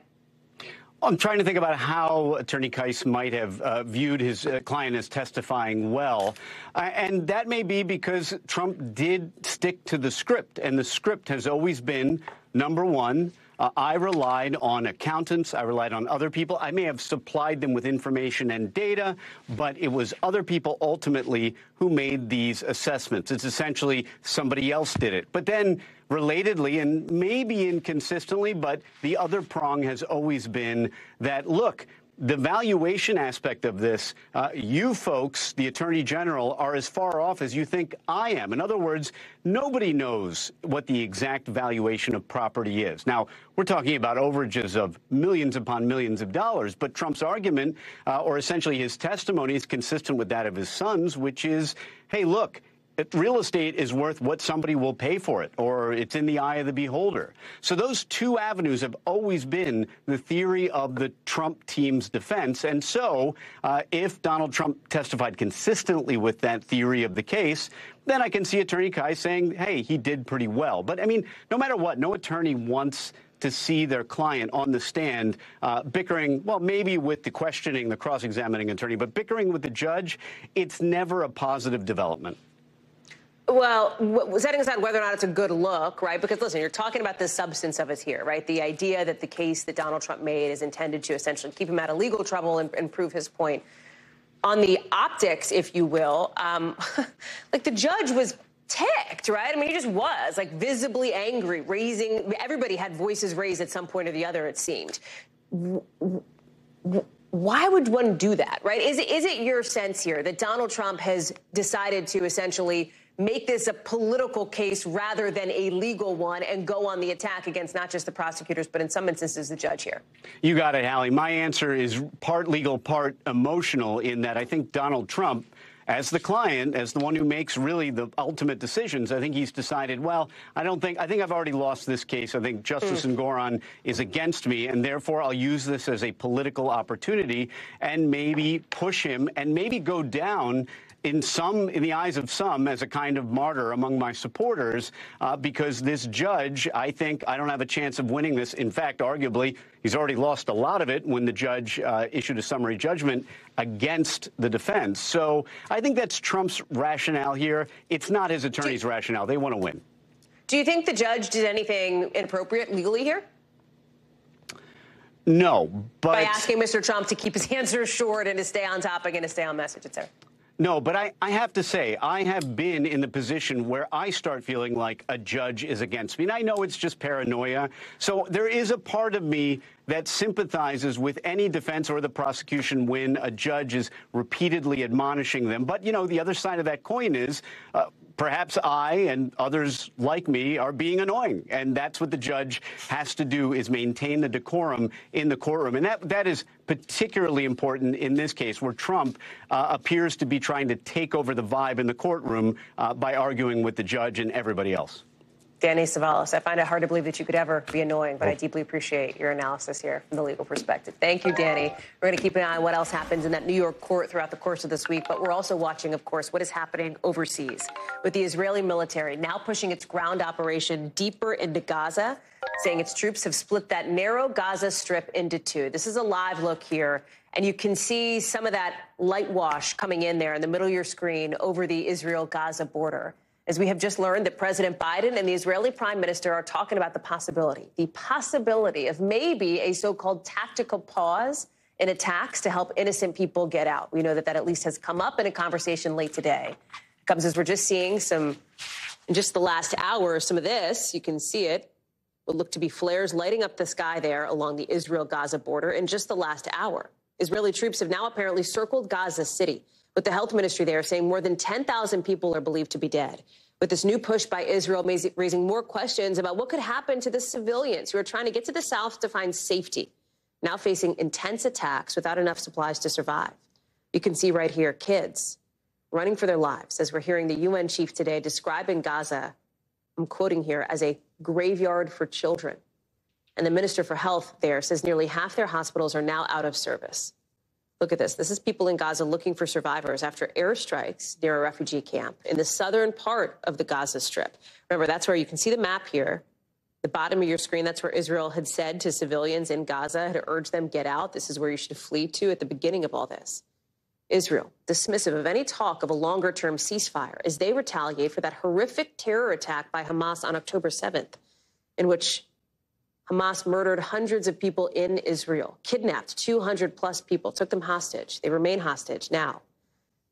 Speaker 3: I'm trying to think about how Attorney Keiss might have viewed his client as testifying well. And that may be because Trump did stick to the script. And the script has always been, number one, I relied on accountants. I relied on other people. I may have supplied them with information and data, but it was other people ultimately who made these assessments. It's essentially somebody else did it. But then relatedly, and maybe inconsistently, but the other prong has always been that, look, the valuation aspect of this, you folks, the Attorney General, are as far off as you think I am. In other words, nobody knows what the exact valuation of property is. Now, we're talking about overages of millions upon millions of dollars, but Trump's argument, or essentially his testimony, is consistent with that of his sons, which is, hey, look, real estate is worth what somebody will pay for it, or it's in the eye of the beholder. So those two avenues have always been the theory of the Trump team's defense. And so if Donald Trump testified consistently with that theory of the case, then I can see Attorney Keiss saying, hey, he did pretty well. But, I mean, no matter what, no attorney wants to see their client on the stand bickering, well, maybe with the questioning, the cross-examining attorney, but bickering with the judge, it's never a positive development.
Speaker 1: Well, setting aside whether or not it's a good look, right? Because, listen, you're talking about the substance of it here, right? The idea that the case that Donald Trump made is intended to essentially keep him out of legal trouble and prove his point. On the optics, if you will, like the judge was ticked, right? I mean, he just was, like, visibly angry, everybody had voices raised at some point or the other, it seemed. Why would one do that, right? Is it your sense here that Donald Trump has decided to essentially make this a political case rather than a legal one and go on the attack against not just the prosecutors, but in some instances the judge here? You got it, Hallie. My answer is part legal, part emotional, in that I think Donald Trump, as the client, as the one who makes really the ultimate decisions, I think he's decided, well, I think I've already lost this case. I think Justice Engoron is against me, and therefore I'll use this as a political opportunity and maybe push him and maybe go down in the eyes of some, as a kind of martyr among my supporters, because this judge, I think, I don't have a chance of winning this. In fact, arguably, he's already lost a lot of it when the judge issued a summary judgment against the defense. So I think that's Trump's rationale here. It's not his attorney's rationale. They want to win. Do you think the judge did anything inappropriate legally here? No, but by asking Mr. Trump to keep his answers short and to stay on topic and to stay on message, et cetera. No, but I have to say, I have been in the position where I start feeling like a judge is against me. And I know it's just paranoia. So there is a part of me that sympathizes with any defense or the prosecution when a judge is repeatedly admonishing them. But, you know, the other side of that coin is perhaps I and others like me are being annoying. And that's what the judge has to do, is maintain the decorum in the courtroom. And that is particularly important in this case, where Trump appears to be trying to take over the vibe in the courtroom by arguing with the judge and everybody else. Danny Savalas, I find it hard to believe that you could ever be annoying, but I deeply appreciate your analysis here from the legal perspective. Thank you, Danny. We're going to keep an eye on what else happens in that New York court throughout the course of this week, but we're also watching, of course, what is happening overseas with the Israeli military now pushing its ground operation deeper into Gaza, saying its troops have split that narrow Gaza Strip into two. This is a live look here, and you can see some of that light wash coming in there in the middle of your screen over the Israel-Gaza border. As we have just learned that President Biden and the Israeli Prime Minister are talking about the possibility of maybe a so-called tactical pause in attacks to help innocent people get out. We know that at least has come up in a conversation late today. It comes as we're just seeing in just the last hour, some of this, you can see it, will look to be flares lighting up the sky there along the Israel-Gaza border in just the last hour. Israeli troops have now apparently circled Gaza City, with the health ministry there saying more than 10,000 people are believed to be dead. With this new push by Israel raising more questions about what could happen to the civilians who are trying to get to the south to find safety, now facing intense attacks without enough supplies to survive. You can see right here kids running for their lives as we're hearing the UN chief today describing Gaza, I'm quoting here, as a graveyard for children. And the Minister for Health there says nearly half their hospitals are now out of service. Look at this. This is people in Gaza looking for survivors after airstrikes near a refugee camp in the southern part of the Gaza Strip. Remember, that's where you can see the map here. The bottom of your screen, that's where Israel had said to civilians in Gaza, had urged them, get out. This is where you should flee to at the beginning of all this. Israel, dismissive of any talk of a longer-term ceasefire as they retaliate for that horrific terror attack by Hamas on October 7th, in which Hamas murdered hundreds of people in Israel, kidnapped 200-plus people, took them hostage. They remain hostage now.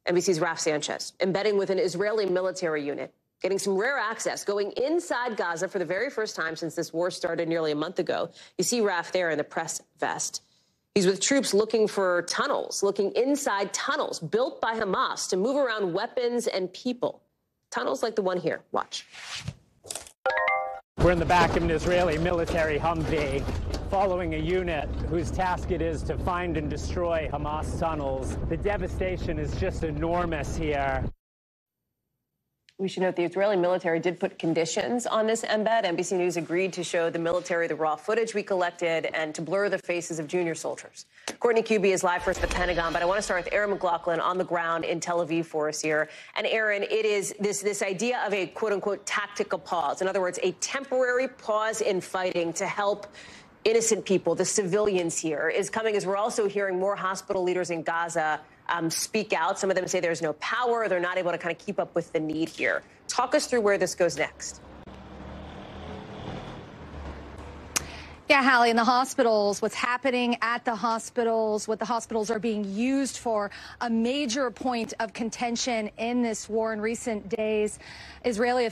Speaker 1: NBC's Raf Sanchez, embedding with an Israeli military unit, getting some rare access, going inside Gaza for the very first time since this war started nearly a month ago. You see Raf there in the press vest. He's with troops looking for tunnels, looking inside tunnels built by Hamas to move around weapons and people. Tunnels like the one here. Watch.
Speaker 5: We're in the back of an Israeli military Humvee, following a unit whose task it is to find and destroy Hamas tunnels. The devastation is just enormous here.
Speaker 1: We should note the Israeli military did put conditions on this embed. NBC News agreed to show the military the raw footage we collected and to blur the faces of junior soldiers. Courtney Kuby is live for us at the Pentagon, but I want to start with Aaron McLaughlin on the ground in Tel Aviv for us here. And Aaron, it is this idea of a quote-unquote tactical pause. In other words, a temporary pause in fighting to help innocent people, the civilians here, is coming as we're also hearing more hospital leaders in Gaza speak out. Some of them say there's no power. They're not able to kind of keep up with the need here. Talk us through where this goes next.
Speaker 7: Yeah, Hallie, in the hospitals, what's happening at the hospitals, what the hospitals are being used for, a major point of contention in this war in recent days. Israeli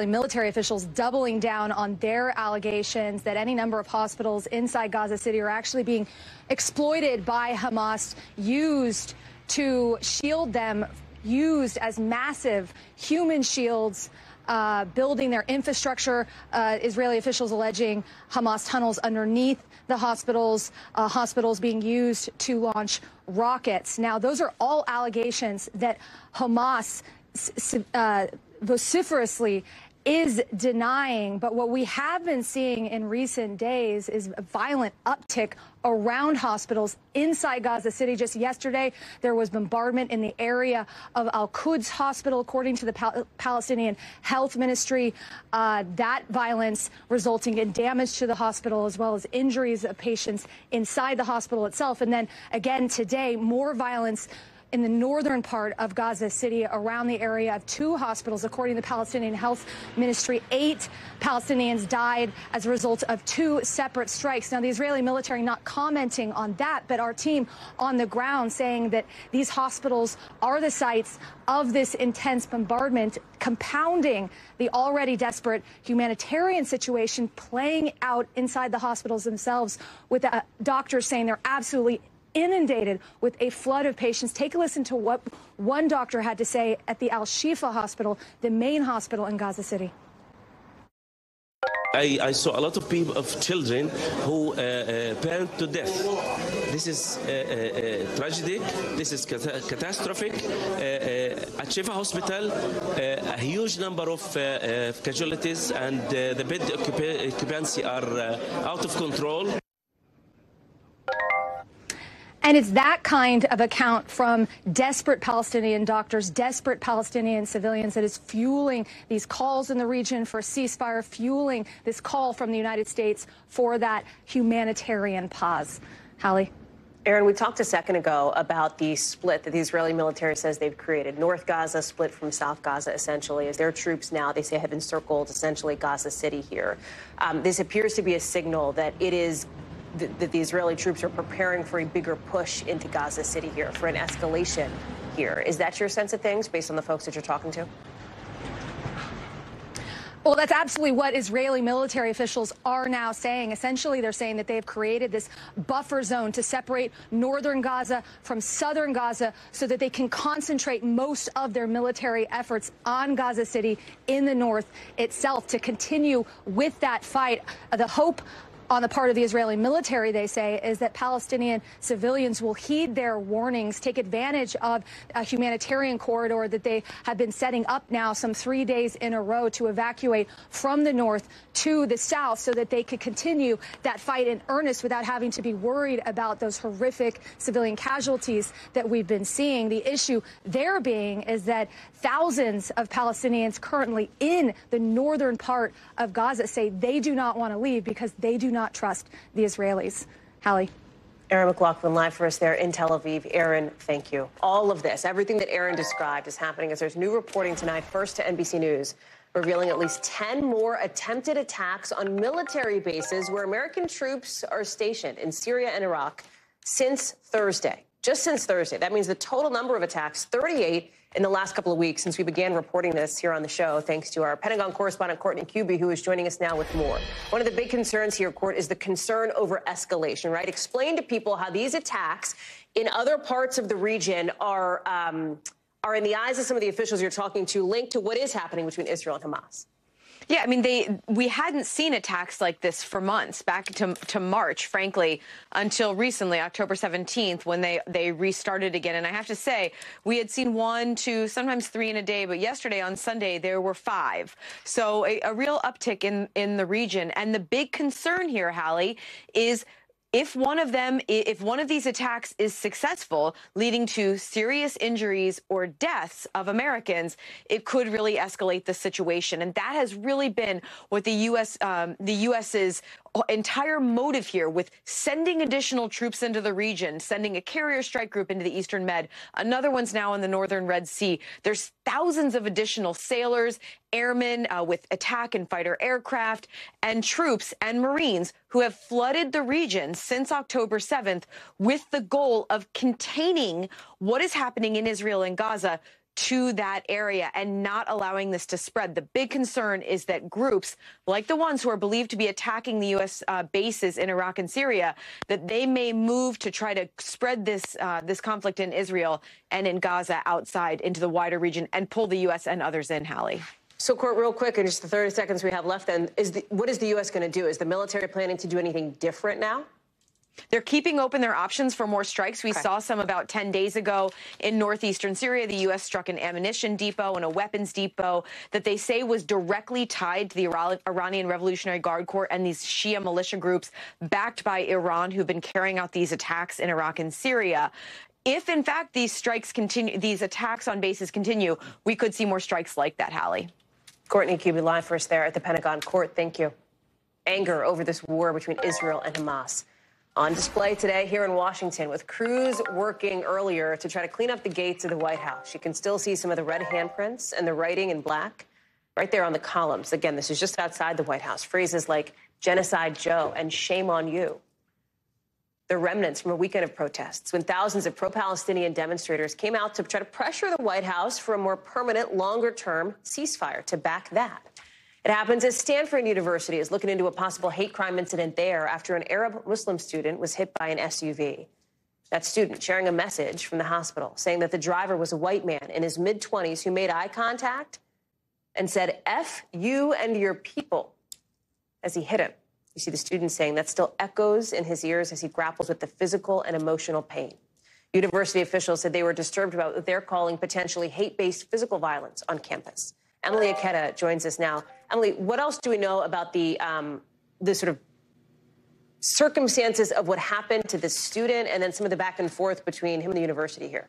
Speaker 7: military officials doubling down on their allegations that any number of hospitals inside Gaza City are actually being exploited by Hamas, used to shield them, used as massive human shields, building their infrastructure. Israeli officials alleging Hamas tunnels underneath the hospitals, hospitals being used to launch rockets. Now, those are all allegations that Hamas vociferously is denying. But what we have been seeing in recent days is a violent uptick around hospitals inside Gaza City. Just yesterday, there was bombardment in the area of Al-Quds Hospital, according to the Palestinian Health Ministry. That violence resulting in damage to the hospital, as well as injuries of patients inside the hospital itself. And then again today, more violence in the northern part of Gaza City, around the area of 2 hospitals. According to the Palestinian Health Ministry, 8 Palestinians died as a result of 2 separate strikes. Now, the Israeli military not commenting on that, but our team on the ground saying that these hospitals are the sites of this intense bombardment, compounding the already desperate humanitarian situation playing out inside the hospitals themselves, with doctors saying they're absolutely inundated with a flood of patients. Take a listen to what one doctor had to say at the Al-Shifa hospital, the main hospital in Gaza City.
Speaker 6: I saw a lot of people, of children who burned to death. This is tragic. This is catastrophic. At Shifa Hospital, a huge number of casualties, and the bed occupancy are out of control.
Speaker 7: And it's that kind of account from desperate Palestinian doctors, desperate Palestinian civilians, that is fueling these calls in the region for a ceasefire, fueling this call from the United States for that humanitarian pause. Hallie?
Speaker 1: Aaron, we talked a second ago about the split that the Israeli military says they've created. North Gaza split from South Gaza, essentially, as their troops now, they say, have encircled essentially Gaza City here. This appears to be a signal that it is that the Israeli troops are preparing for a bigger push into Gaza City here, for an escalation here. Is that your sense of things, based on the folks that you're talking to?
Speaker 7: Well, that's absolutely what Israeli military officials are now saying. Essentially, they're saying that they've created this buffer zone to separate northern Gaza from southern Gaza so that they can concentrate most of their military efforts on Gaza City in the north itself to continue with that fight. The hope on the part of the Israeli military, they say, is that Palestinian civilians will heed their warnings, take advantage of a humanitarian corridor that they have been setting up now some 3 days in a row to evacuate from the north to the south so that they could continue that fight in earnest without having to be worried about those horrific civilian casualties that we've been seeing. The issue there being is that thousands of Palestinians currently in the northern part of Gaza say they do not want to leave because they do not trust the Israelis. Hallie.
Speaker 1: Aaron McLaughlin live for us there in Tel Aviv. Aaron, thank you. All of this, everything that Aaron described is happening as there's new reporting tonight, first to NBC News, revealing at least 10 more attempted attacks on military bases where American troops are stationed in Syria and Iraq since Thursday. Just since Thursday. That means the total number of attacks, 38 in the last couple of weeks since we began reporting this here on the show, thanks to our Pentagon correspondent, Courtney Kube, who is joining us now with more. One of the big concerns here, Court, is the concern over escalation, right? Explain to people how these attacks in other parts of the region are in the eyes of some of the officials you're talking to, linked to what is happening between Israel and Hamas.
Speaker 8: Yeah, I mean, we hadn't seen attacks like this for months, back to March, frankly, until recently, October 17th, when they restarted again. And I have to say, we had seen 1, 2, sometimes 3 in a day, but yesterday on Sunday, there were 5. So a real uptick in the region. And the big concern here, Hallie, is if one of these attacks is successful, leading to serious injuries or deaths of Americans, it could really escalate the situation. And that has really been what the U.S.'s entire motive here with sending additional troops into the region, sending a carrier strike group into the Eastern Med. Another one's now in the Northern Red Sea. There's thousands of additional sailors, airmen with attack and fighter aircraft, and troops and Marines who have flooded the region since October 7th with the goal of containing what is happening in Israel and Gaza to that area and not allowing this to spread. The big concern is that groups like the ones who are believed to be attacking the U.S. Bases in Iraq and Syria, that they may move to try to spread this conflict in Israel and in Gaza outside into the wider region and pull the U.S. and others in, Hallie.
Speaker 1: So, Court, real quick, in just the 30 seconds we have left, then, what is the U.S. going to do? Is the military planning to do anything different now?
Speaker 8: They're keeping open their options for more strikes. We saw some about 10 days ago in northeastern Syria. The U.S. struck an ammunition depot and a weapons depot that they say was directly tied to the Iranian Revolutionary Guard Corps and these Shia militia groups backed by Iran who've been carrying out these attacks in Iraq and Syria. If, in fact, these strikes continue, these attacks on bases continue, we could see more strikes like that, Hallie.
Speaker 1: Courtney Kube live for us there at the Pentagon. Court, thank you. Anger over this war between Israel and Hamas on display today here in Washington, with crews working earlier to try to clean up the gates of the White House. You can still see some of the red handprints and the writing in black right there on the columns. Again, this is just outside the White House. Phrases like Genocide Joe and Shame on You. The remnants from a weekend of protests when thousands of pro-Palestinian demonstrators came out to try to pressure the White House for a more permanent, longer-term ceasefire to back that. It happens as Stanford University is looking into a possible hate crime incident there after an Arab Muslim student was hit by an SUV. That student sharing a message from the hospital saying that the driver was a white man in his mid-20s who made eye contact and said, "F you and your people," as he hit him. You see the student saying that still echoes in his ears as he grapples with the physical and emotional pain. University officials said they were disturbed about what they're calling potentially hate-based physical violence on campus. Emily Aketa joins us now. Emily, what else do we know about the sort of circumstances of what happened to this student and then some of the back and forth between him and the university here?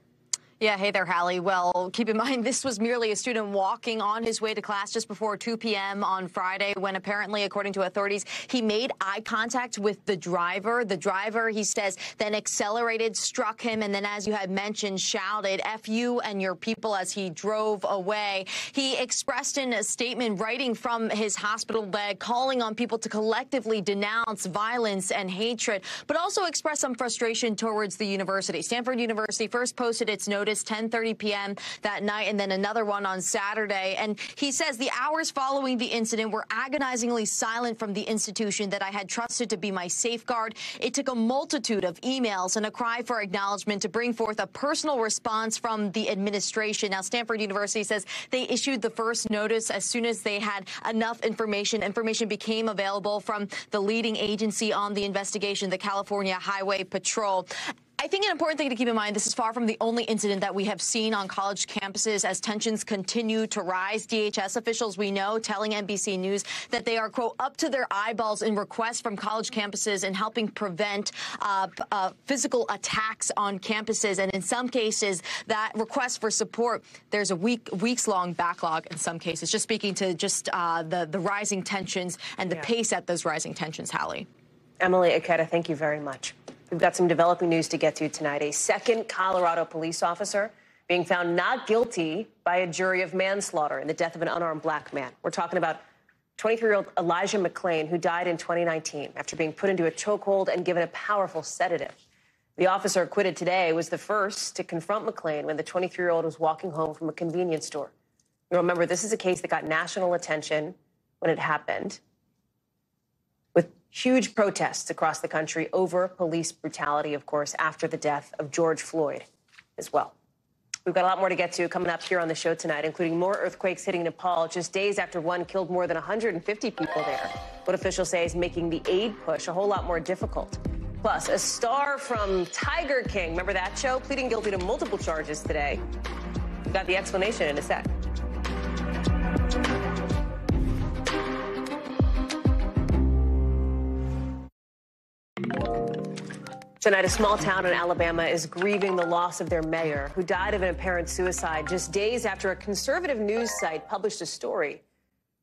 Speaker 4: Yeah, hey there, Hallie. Well, keep in mind, this was merely a student walking on his way to class just before 2 p.m. on Friday when apparently, according to authorities, he made eye contact with the driver. The driver, he says, then accelerated, struck him, and then, as you had mentioned, shouted, "F you and your people," as he drove away. He expressed in a statement writing from his hospital bed, calling on people to collectively denounce violence and hatred, but also express some frustration towards the university. Stanford University first posted its notice notice, 10:30 p.m. that night, and then another one on Saturday. And he says the hours following the incident were agonizingly silent from the institution that I had trusted to be my safeguard. It took a multitude of emails and a cry for acknowledgement to bring forth a personal response from the administration. Now, Stanford University says they issued the first notice as soon as they had enough information. Information became available from the leading agency on the investigation, the California Highway Patrol. I think an important thing to keep in mind, this is far from the only incident that we have seen on college campuses as tensions continue to rise. DHS officials, we know, telling NBC News that they are, quote, up to their eyeballs in requests from college campuses and helping prevent physical attacks on campuses. And in some cases, that request for support, there's a weeks-long backlog in some cases, just speaking to just the rising tensions and the pace at those rising tensions, Hallie.
Speaker 1: Emily Ikeda, thank you very much. We've got some developing news to get to tonight. A second Colorado police officer being found not guilty by a jury of manslaughter in the death of an unarmed black man. We're talking about 23-year-old Elijah McClain, who died in 2019 after being put into a chokehold and given a powerful sedative. The officer acquitted today was the first to confront McClain when the 23-year-old was walking home from a convenience store. You'll remember, this is a case that got national attention when it happened, with huge protests across the country over police brutality, of course, after the death of George Floyd as well. We've got a lot more to get to coming up here on the show tonight, including more earthquakes hitting Nepal just days after one killed more than 150 people there. What officials say is making the aid push a whole lot more difficult. Plus, a star from Tiger King, remember that show, pleading guilty to multiple charges today. We've got the explanation in a sec. Tonight, a small town in Alabama is grieving the loss of their mayor, who died of an apparent suicide just days after a conservative news site published a story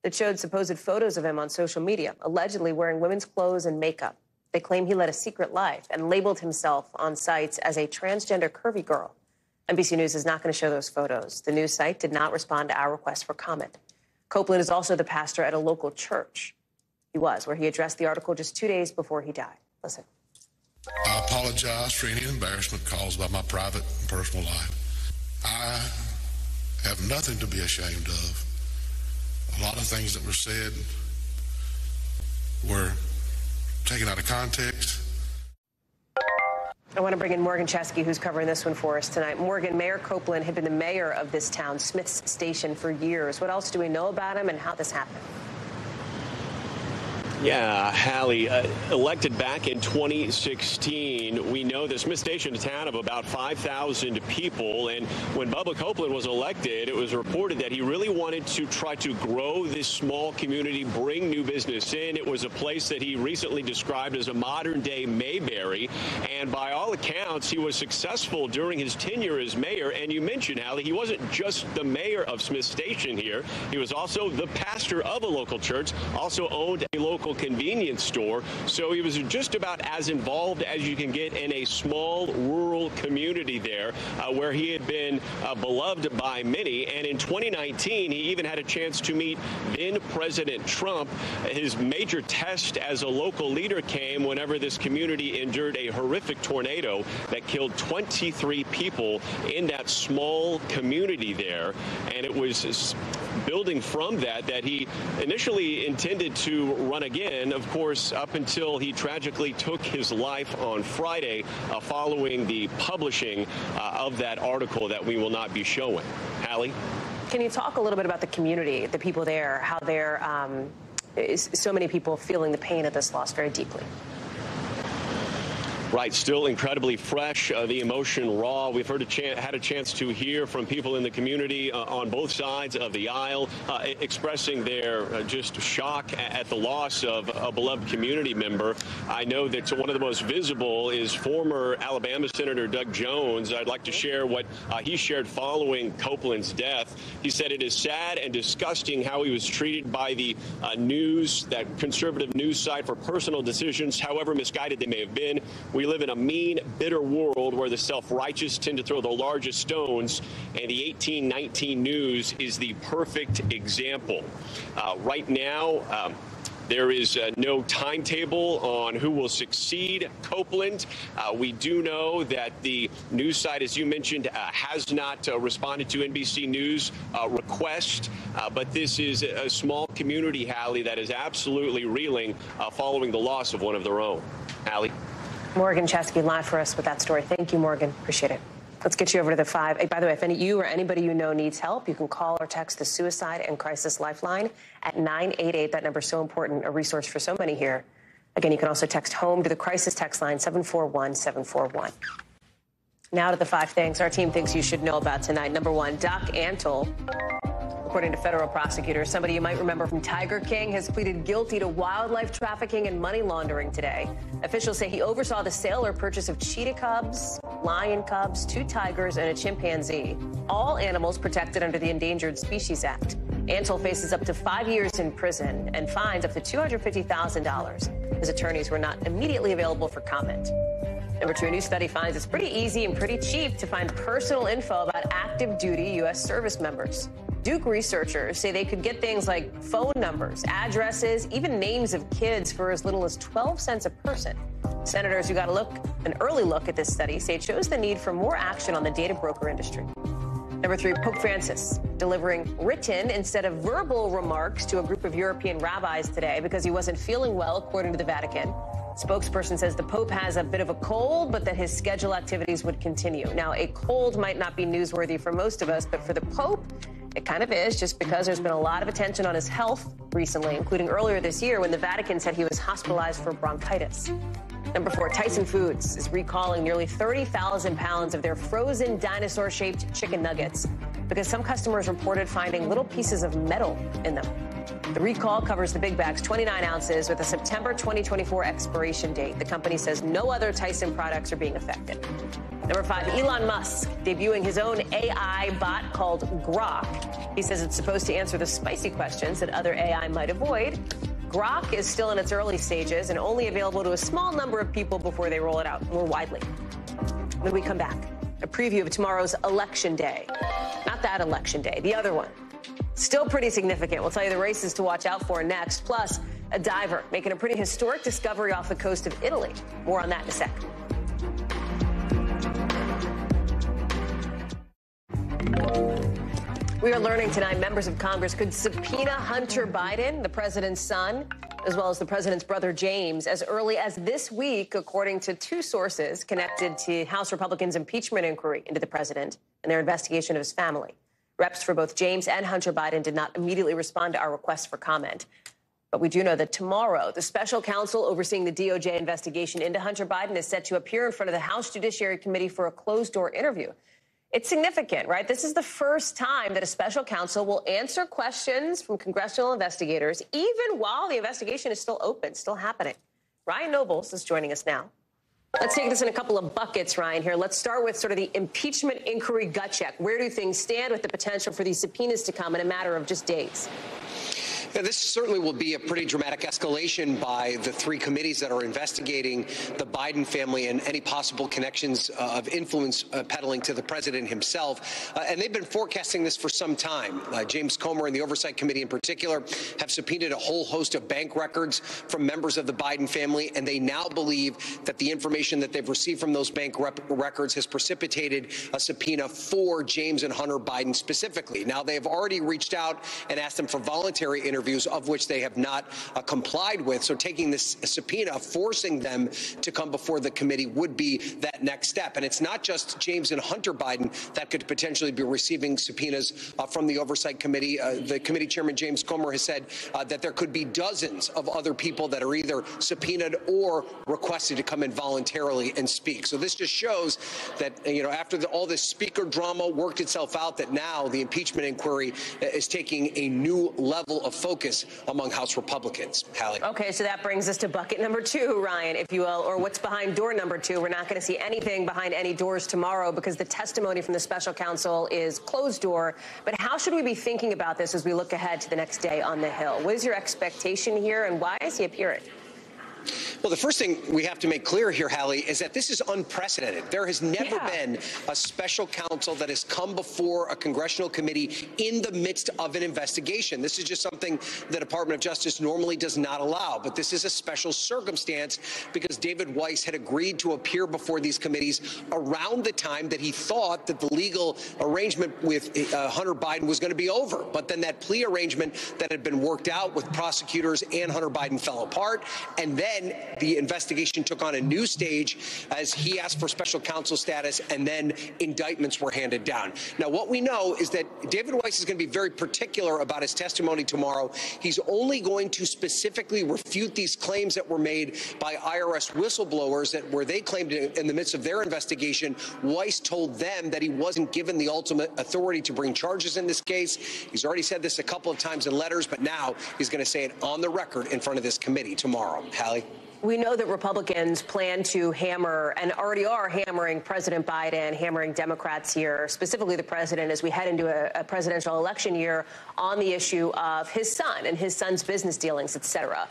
Speaker 1: that showed supposed photos of him on social media, allegedly wearing women's clothes and makeup. They claim he led a secret life and labeled himself on sites as a transgender curvy girl. NBC News is not going to show those photos. The news site did not respond to our request for comment. Copeland is also the pastor at a local church. He was, where he addressed the article just 2 days before he died. Listen.
Speaker 11: I apologize for any embarrassment caused by my private and personal life. I have nothing to be ashamed of. A lot of things that were said were taken out of context.
Speaker 1: I want to bring in Morgan Chesky, who's covering this one for us tonight. Morgan, Mayor Copeland had been the mayor of this town, Smith's Station, for years. What else do we know about him and how this happened?
Speaker 12: Yeah, Hallie, elected back in 2016. We know the Smith Station, a town of about 5,000 people. And when Bubba Copeland was elected, it was reported that he really wanted to try to grow this small community, bring new business in. It was a place that he recently described as a modern-day Mayberry. And by all accounts, he was successful during his tenure as mayor. And you mentioned, Hallie, he wasn't just the mayor of Smith Station here. He was also the pastor of a local church, also owned a local convenience store. So he was just about as involved as you can get in a small rural community there, where he had been beloved by many. And in 2019, he even had a chance to meet then President Trump. His major test as a local leader came whenever this community endured a horrific tornado that killed 23 people in that small community there. And it was building from that he initially intended to run again, of course, up until he tragically took his life on Friday following the publishing of that article that we will not be showing. Hallie?
Speaker 1: Can you talk a little bit about the community, the people there, how they're so many people feeling the pain of this loss very deeply?
Speaker 12: Right, still incredibly fresh, the emotion raw. We've had a chance to hear from people in the community on both sides of the aisle, expressing their just shock at the loss of a beloved community member. I know that one of the most visible is former Alabama Senator Doug Jones. I'd like to share what he shared following Copeland's death. He said it is sad and disgusting how he was treated by the news, that conservative news site, for personal decisions, however misguided they may have been. We live in a mean, bitter world where the self-righteous tend to throw the largest stones, and the 1819 News is the perfect example. Right now, There is no timetable on who will succeed Copeland. We do know that the news site, as you mentioned, has not responded to NBC News request, but this is a small community, Hallie, that is absolutely reeling following the loss of one of their own. Hallie.
Speaker 1: Morgan Chesky live for us with that story. Thank you, Morgan. Appreciate it. Let's get you over to the 5. Hey, by the way, if you or anybody you know needs help, you can call or text the Suicide and Crisis Lifeline at 988. That number is so important, a resource for so many here. Again, you can also text HOME to the crisis text line 741-741. Now to the 5 things our team thinks you should know about tonight. Number 1, Doc Antle, according to federal prosecutors, somebody you might remember from Tiger King, has pleaded guilty to wildlife trafficking and money laundering today. Officials say he oversaw the sale or purchase of cheetah cubs, lion cubs, 2 tigers, and a chimpanzee, all animals protected under the Endangered Species Act. Antle faces up to 5 years in prison and fines up to $250,000. His attorneys were not immediately available for comment. Number 2, a new study finds it's pretty easy and pretty cheap to find personal info about active duty U.S. service members. Duke researchers say they could get things like phone numbers, addresses, even names of kids for as little as 12 cents a person. Senators who got an early look at this study say it shows the need for more action on the data broker industry. Number 3, Pope Francis delivering written instead of verbal remarks to a group of European rabbis today because he wasn't feeling well, according to the Vatican. Spokesperson says the Pope has a bit of a cold, but that his scheduled activities would continue. Now, a cold might not be newsworthy for most of us, but for the Pope, it kind of is, just because there's been a lot of attention on his health recently, including earlier this year when the Vatican said he was hospitalized for bronchitis. Number 4, Tyson Foods is recalling nearly 30,000 pounds of their frozen dinosaur-shaped chicken nuggets because some customers reported finding little pieces of metal in them. The recall covers the big bags, 29 ounces, with a September 2024 expiration date. The company says no other Tyson products are being affected. Number 5, Elon Musk debuting his own AI bot called Grok. He says it's supposed to answer the spicy questions that other AI might avoid. Grok is still in its early stages and only available to a small number of people before they roll it out more widely. When we come back, a preview of tomorrow's Election Day. Not that Election Day, the other one. Still pretty significant. We'll tell you the races to watch out for next. Plus, a diver making a pretty historic discovery off the coast of Italy. More on that in a sec. We are learning tonight members of Congress could subpoena Hunter Biden, the president's son, as well as the president's brother James, as early as this week, according to 2 sources connected to House Republicans' impeachment inquiry into the president and their investigation of his family. Reps for both James and Hunter Biden did not immediately respond to our request for comment. But we do know that tomorrow, the special counsel overseeing the DOJ investigation into Hunter Biden is set to appear in front of the House Judiciary Committee for a closed-door interview. It's significant, right? This is the first time that a special counsel will answer questions from congressional investigators, even while the investigation is still open, still happening. Ryan Nobles is joining us now. Let's take this in a couple of buckets, Ryan, here. Let's start with sort of the impeachment inquiry gut check. Where do things stand with the potential for these subpoenas to come in a matter of just days?
Speaker 13: Yeah, this certainly will be a pretty dramatic escalation by the 3 committees that are investigating the Biden family and any possible connections of influence peddling to the president himself. And they've been forecasting this for some time. James Comer and the Oversight Committee in particular have subpoenaed a whole host of bank records from members of the Biden family, and they now believe that the information that they've received from those bank records has precipitated a subpoena for James and Hunter Biden specifically. Now, they have already reached out and asked them for voluntary interviews, of which they have not complied with. So taking this subpoena, forcing them to come before the committee would be that next step. And it's not just James and Hunter Biden that could potentially be receiving subpoenas from the Oversight Committee. The committee chairman, James Comer, has said that there could be dozens of other people that are either subpoenaed or requested to come in voluntarily and speak. So this just shows that, after all this speaker drama worked itself out, that now the impeachment inquiry is taking a new level of focus among House Republicans. Hallie.
Speaker 1: Okay, so that brings us to bucket number 2, Ryan, if you will, or what's behind door number 2. We're not going to see anything behind any doors tomorrow because the testimony from the special counsel is closed door. But how should we be thinking about this as we look ahead to the next day on the Hill? What is your expectation here, and why is he appearing?
Speaker 13: Well, the first thing we have to make clear here, Hallie, is that this is unprecedented. There has never been a special counsel that has come before a congressional committee in the midst of an investigation. This is just something the Department of Justice normally does not allow. But this is a special circumstance because David Weiss had agreed to appear before these committees around the time that he thought that the legal arrangement with Hunter Biden was going to be over. But then that plea arrangement that had been worked out with prosecutors and Hunter Biden fell apart. And then the investigation took on a new stage as he asked for special counsel status, and then indictments were handed down. Now, what we know is that David Weiss is going to be very particular about his testimony tomorrow. He's only going to specifically refute these claims that were made by IRS whistleblowers that where they claimed in the midst of their investigation, Weiss told them that he wasn't given the ultimate authority to bring charges in this case. He's already said this a couple of times in letters, but now he's going to say it on the record in front of this committee tomorrow. Hallie?
Speaker 1: We know that Republicans plan to hammer and already are hammering President Biden, hammering Democrats here, specifically the president, as we head into a presidential election year on the issue of his son and his son's business dealings, et cetera.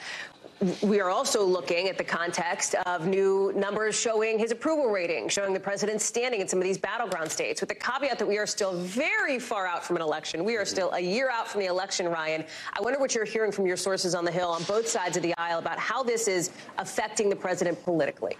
Speaker 1: We are also looking at the context of new numbers showing his approval rating, showing the president's standing in some of these battleground states, with the caveat that we are still very far out from an election. We are still a year out from the election, Ryan. I wonder what you're hearing from your sources on the Hill on both sides of the aisle about how this is affecting the president politically.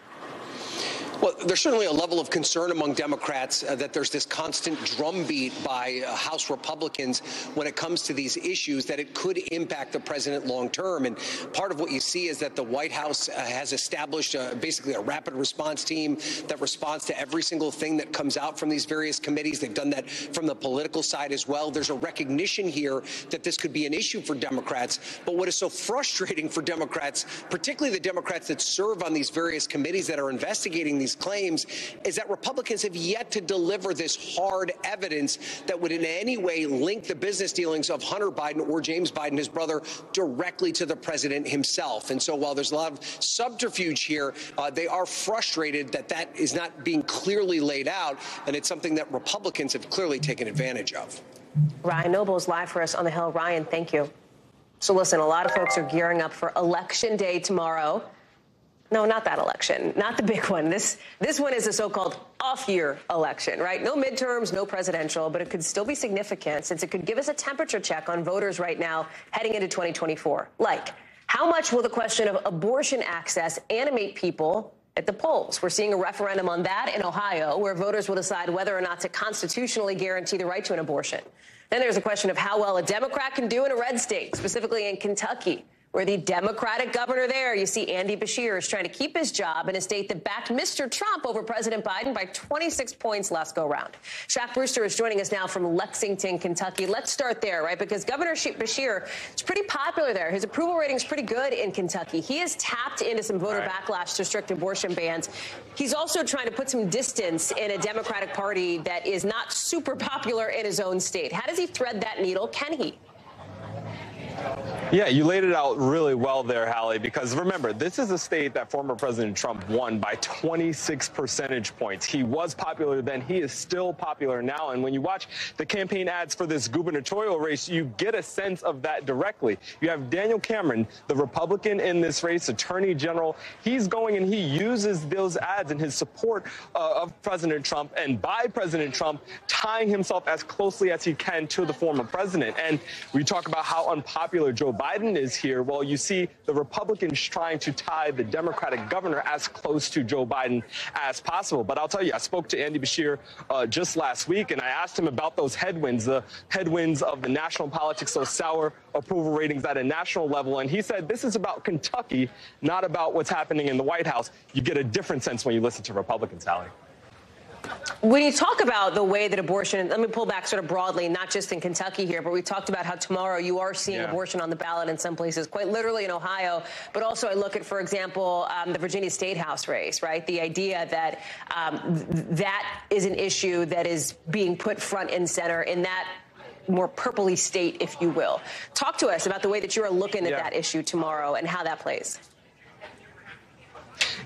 Speaker 13: Well, there's certainly a level of concern among Democrats that there's this constant drumbeat by House Republicans when it comes to these issues that it could impact the president long term. And part of what you see is that the White House has established basically a rapid response team that responds to every single thing that comes out from these various committees. They've done that from the political side as well. There's a recognition here that this could be an issue for Democrats. But what is so frustrating for Democrats, particularly the Democrats that serve on these various committees that are investigating these claims, is that Republicans have yet to deliver this hard evidence that would in any way link the business dealings of Hunter Biden or James Biden, his brother, directly to the president himself. And so while there's a lot of subterfuge here, they are frustrated that that is not being clearly laid out, and it's something that Republicans have clearly taken advantage of.
Speaker 1: Ryan Noble is live for us on the Hill. Ryan, thank you. So listen, a lot of folks are gearing up for Election Day tomorrow. No, not that election, not the big one. This one is a so-called off-year election, right? No midterms, no presidential, but it could still be significant since it could give us a temperature check on voters right now heading into 2024. Like, how much will the question of abortion access animate people at the polls? We're seeing a referendum on that in Ohio, where voters will decide whether or not to constitutionally guarantee the right to an abortion. Then there's a question of how well a Democrat can do in a red state, specifically in Kentucky, where the Democratic governor there, you see Andy Beshear, is trying to keep his job in a state that backed Mr. Trump over President Biden by 26 points last go-round. Shaq Brewster is joining us now from Lexington, Kentucky. Let's start there, right? Because Governor Beshear is pretty popular there. His approval rating is pretty good in Kentucky. He has tapped into some voter backlash to strict abortion bans. He's also trying to put some distance in a Democratic Party that is not super popular in his own state. How does he thread that needle? Can he?
Speaker 14: Yeah, you laid it out really well there, Hallie, because remember, this is a state that former President Trump won by 26 percentage points. He was popular then. He is still popular now. And when you watch the campaign ads for this gubernatorial race, you get a sense of that directly. You have Daniel Cameron, the Republican in this race, Attorney General. He's going and he uses those ads in his support of President Trump and by President Trump, tying himself as closely as he can to the former president. And we talk about how unpopular Joe Biden is here. Well, you see the Republicans trying to tie the Democratic governor as close to Joe Biden as possible. But I'll tell you, I spoke to Andy Beshear just last week, and I asked him about those headwinds, the headwinds of the national politics, those sour approval ratings at a national level. And he said this is about Kentucky, not about what's happening in the White House. You get a different sense when you listen to Republicans, Hallie.
Speaker 1: When you talk about the way that abortion, let me pull back sort of broadly, not just in Kentucky here, but we talked about how tomorrow you are seeing abortion on the ballot in some places, quite literally in Ohio. But also I look at, for example, the Virginia State House race, right? The idea that that is an issue that is being put front and center in that more purpley state, if you will. Talk to us about the way that you are looking at that issue tomorrow and how that plays.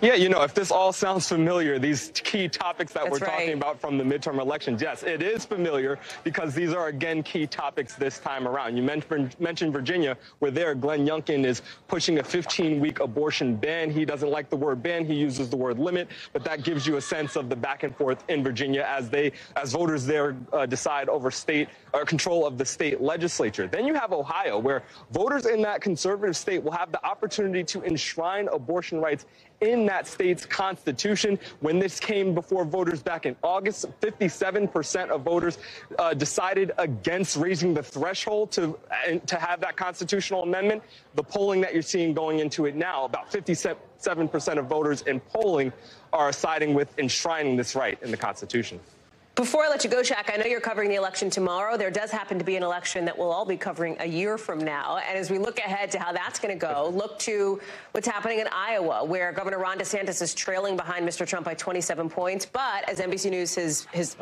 Speaker 14: Yeah, you know, if this all sounds familiar, these key topics that we're talking
Speaker 1: right.
Speaker 14: about from the midterm elections, yes, it is familiar because these are, again, key topics this time around. You mentioned Virginia, where there Glenn Youngkin is pushing a 15-week abortion ban. He doesn't like the word ban. He uses the word limit, but that gives you a sense of the back and forth in Virginia as voters there decide over state control of the state legislature. Then you have Ohio, where voters in that conservative state will have the opportunity to enshrine abortion rights in that state's constitution. When this came before voters back in August, 57% of voters decided against raising the threshold to have that constitutional amendment. The polling that you're seeing going into it now, about 57% of voters in polling are siding with enshrining this right in the Constitution.
Speaker 1: Before I let you go, Shaq, I know you're covering the election tomorrow. There does happen to be an election that we'll all be covering a year from now. And as we look ahead to how that's going to go, look to what's happening in Iowa, where Governor Ron DeSantis is trailing behind Mr. Trump by 27 points. But as NBC News has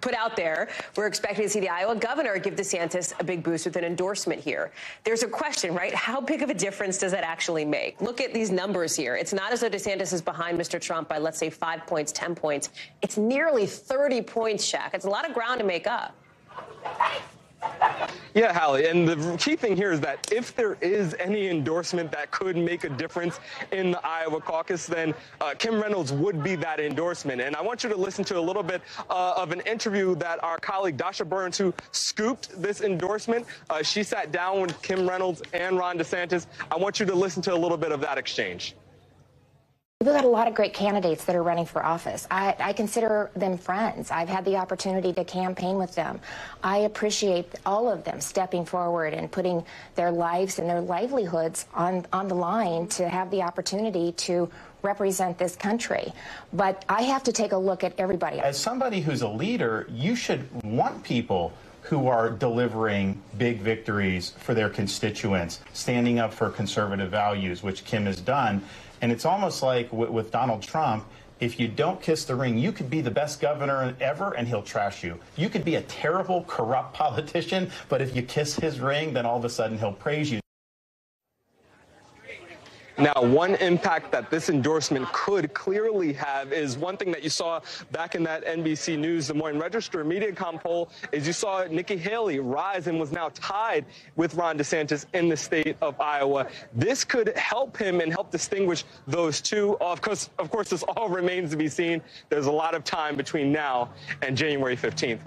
Speaker 1: put out there, we're expecting to see the Iowa governor give DeSantis a big boost with an endorsement here. There's a question, right? How big of a difference does that actually make? Look at these numbers here. It's not as though DeSantis is behind Mr. Trump by, let's say, 5 points, 10 points. It's nearly 30 points, Shaq. It's a lot of ground to make up.
Speaker 14: Yeah, Hallie, and the key thing here is that if there is any endorsement that could make a difference in the Iowa caucus, then Kim Reynolds would be that endorsement. And I want you to listen to a little bit of an interview that our colleague Dasha Burns, who scooped this endorsement, she sat down with Kim Reynolds and Ron DeSantis. I want you to listen to a little bit of that exchange.
Speaker 15: We've got a lot of great candidates that are running for office. I consider them friends. I've had the opportunity to campaign with them. I appreciate all of them stepping forward and putting their lives and their livelihoods on the line to have the opportunity to represent this country. But I have to take a look at everybody.
Speaker 16: As somebody who's a leader, you should want people who are delivering big victories for their constituents, standing up for conservative values, which Kim has done. And it's almost like with Donald Trump, if you don't kiss the ring, you could be the best governor ever and he'll trash you. You could be a terrible, corrupt politician, but if you kiss his ring, then all of a sudden he'll praise you.
Speaker 14: Now, one impact that this endorsement could clearly have is one thing that you saw back in that NBC News Des Moines Register Mediacom poll is you saw Nikki Haley rise and was now tied with Ron DeSantis in the state of Iowa. This could help him and help distinguish those two. Of course, this all remains to be seen. There's a lot of time between now and January 15th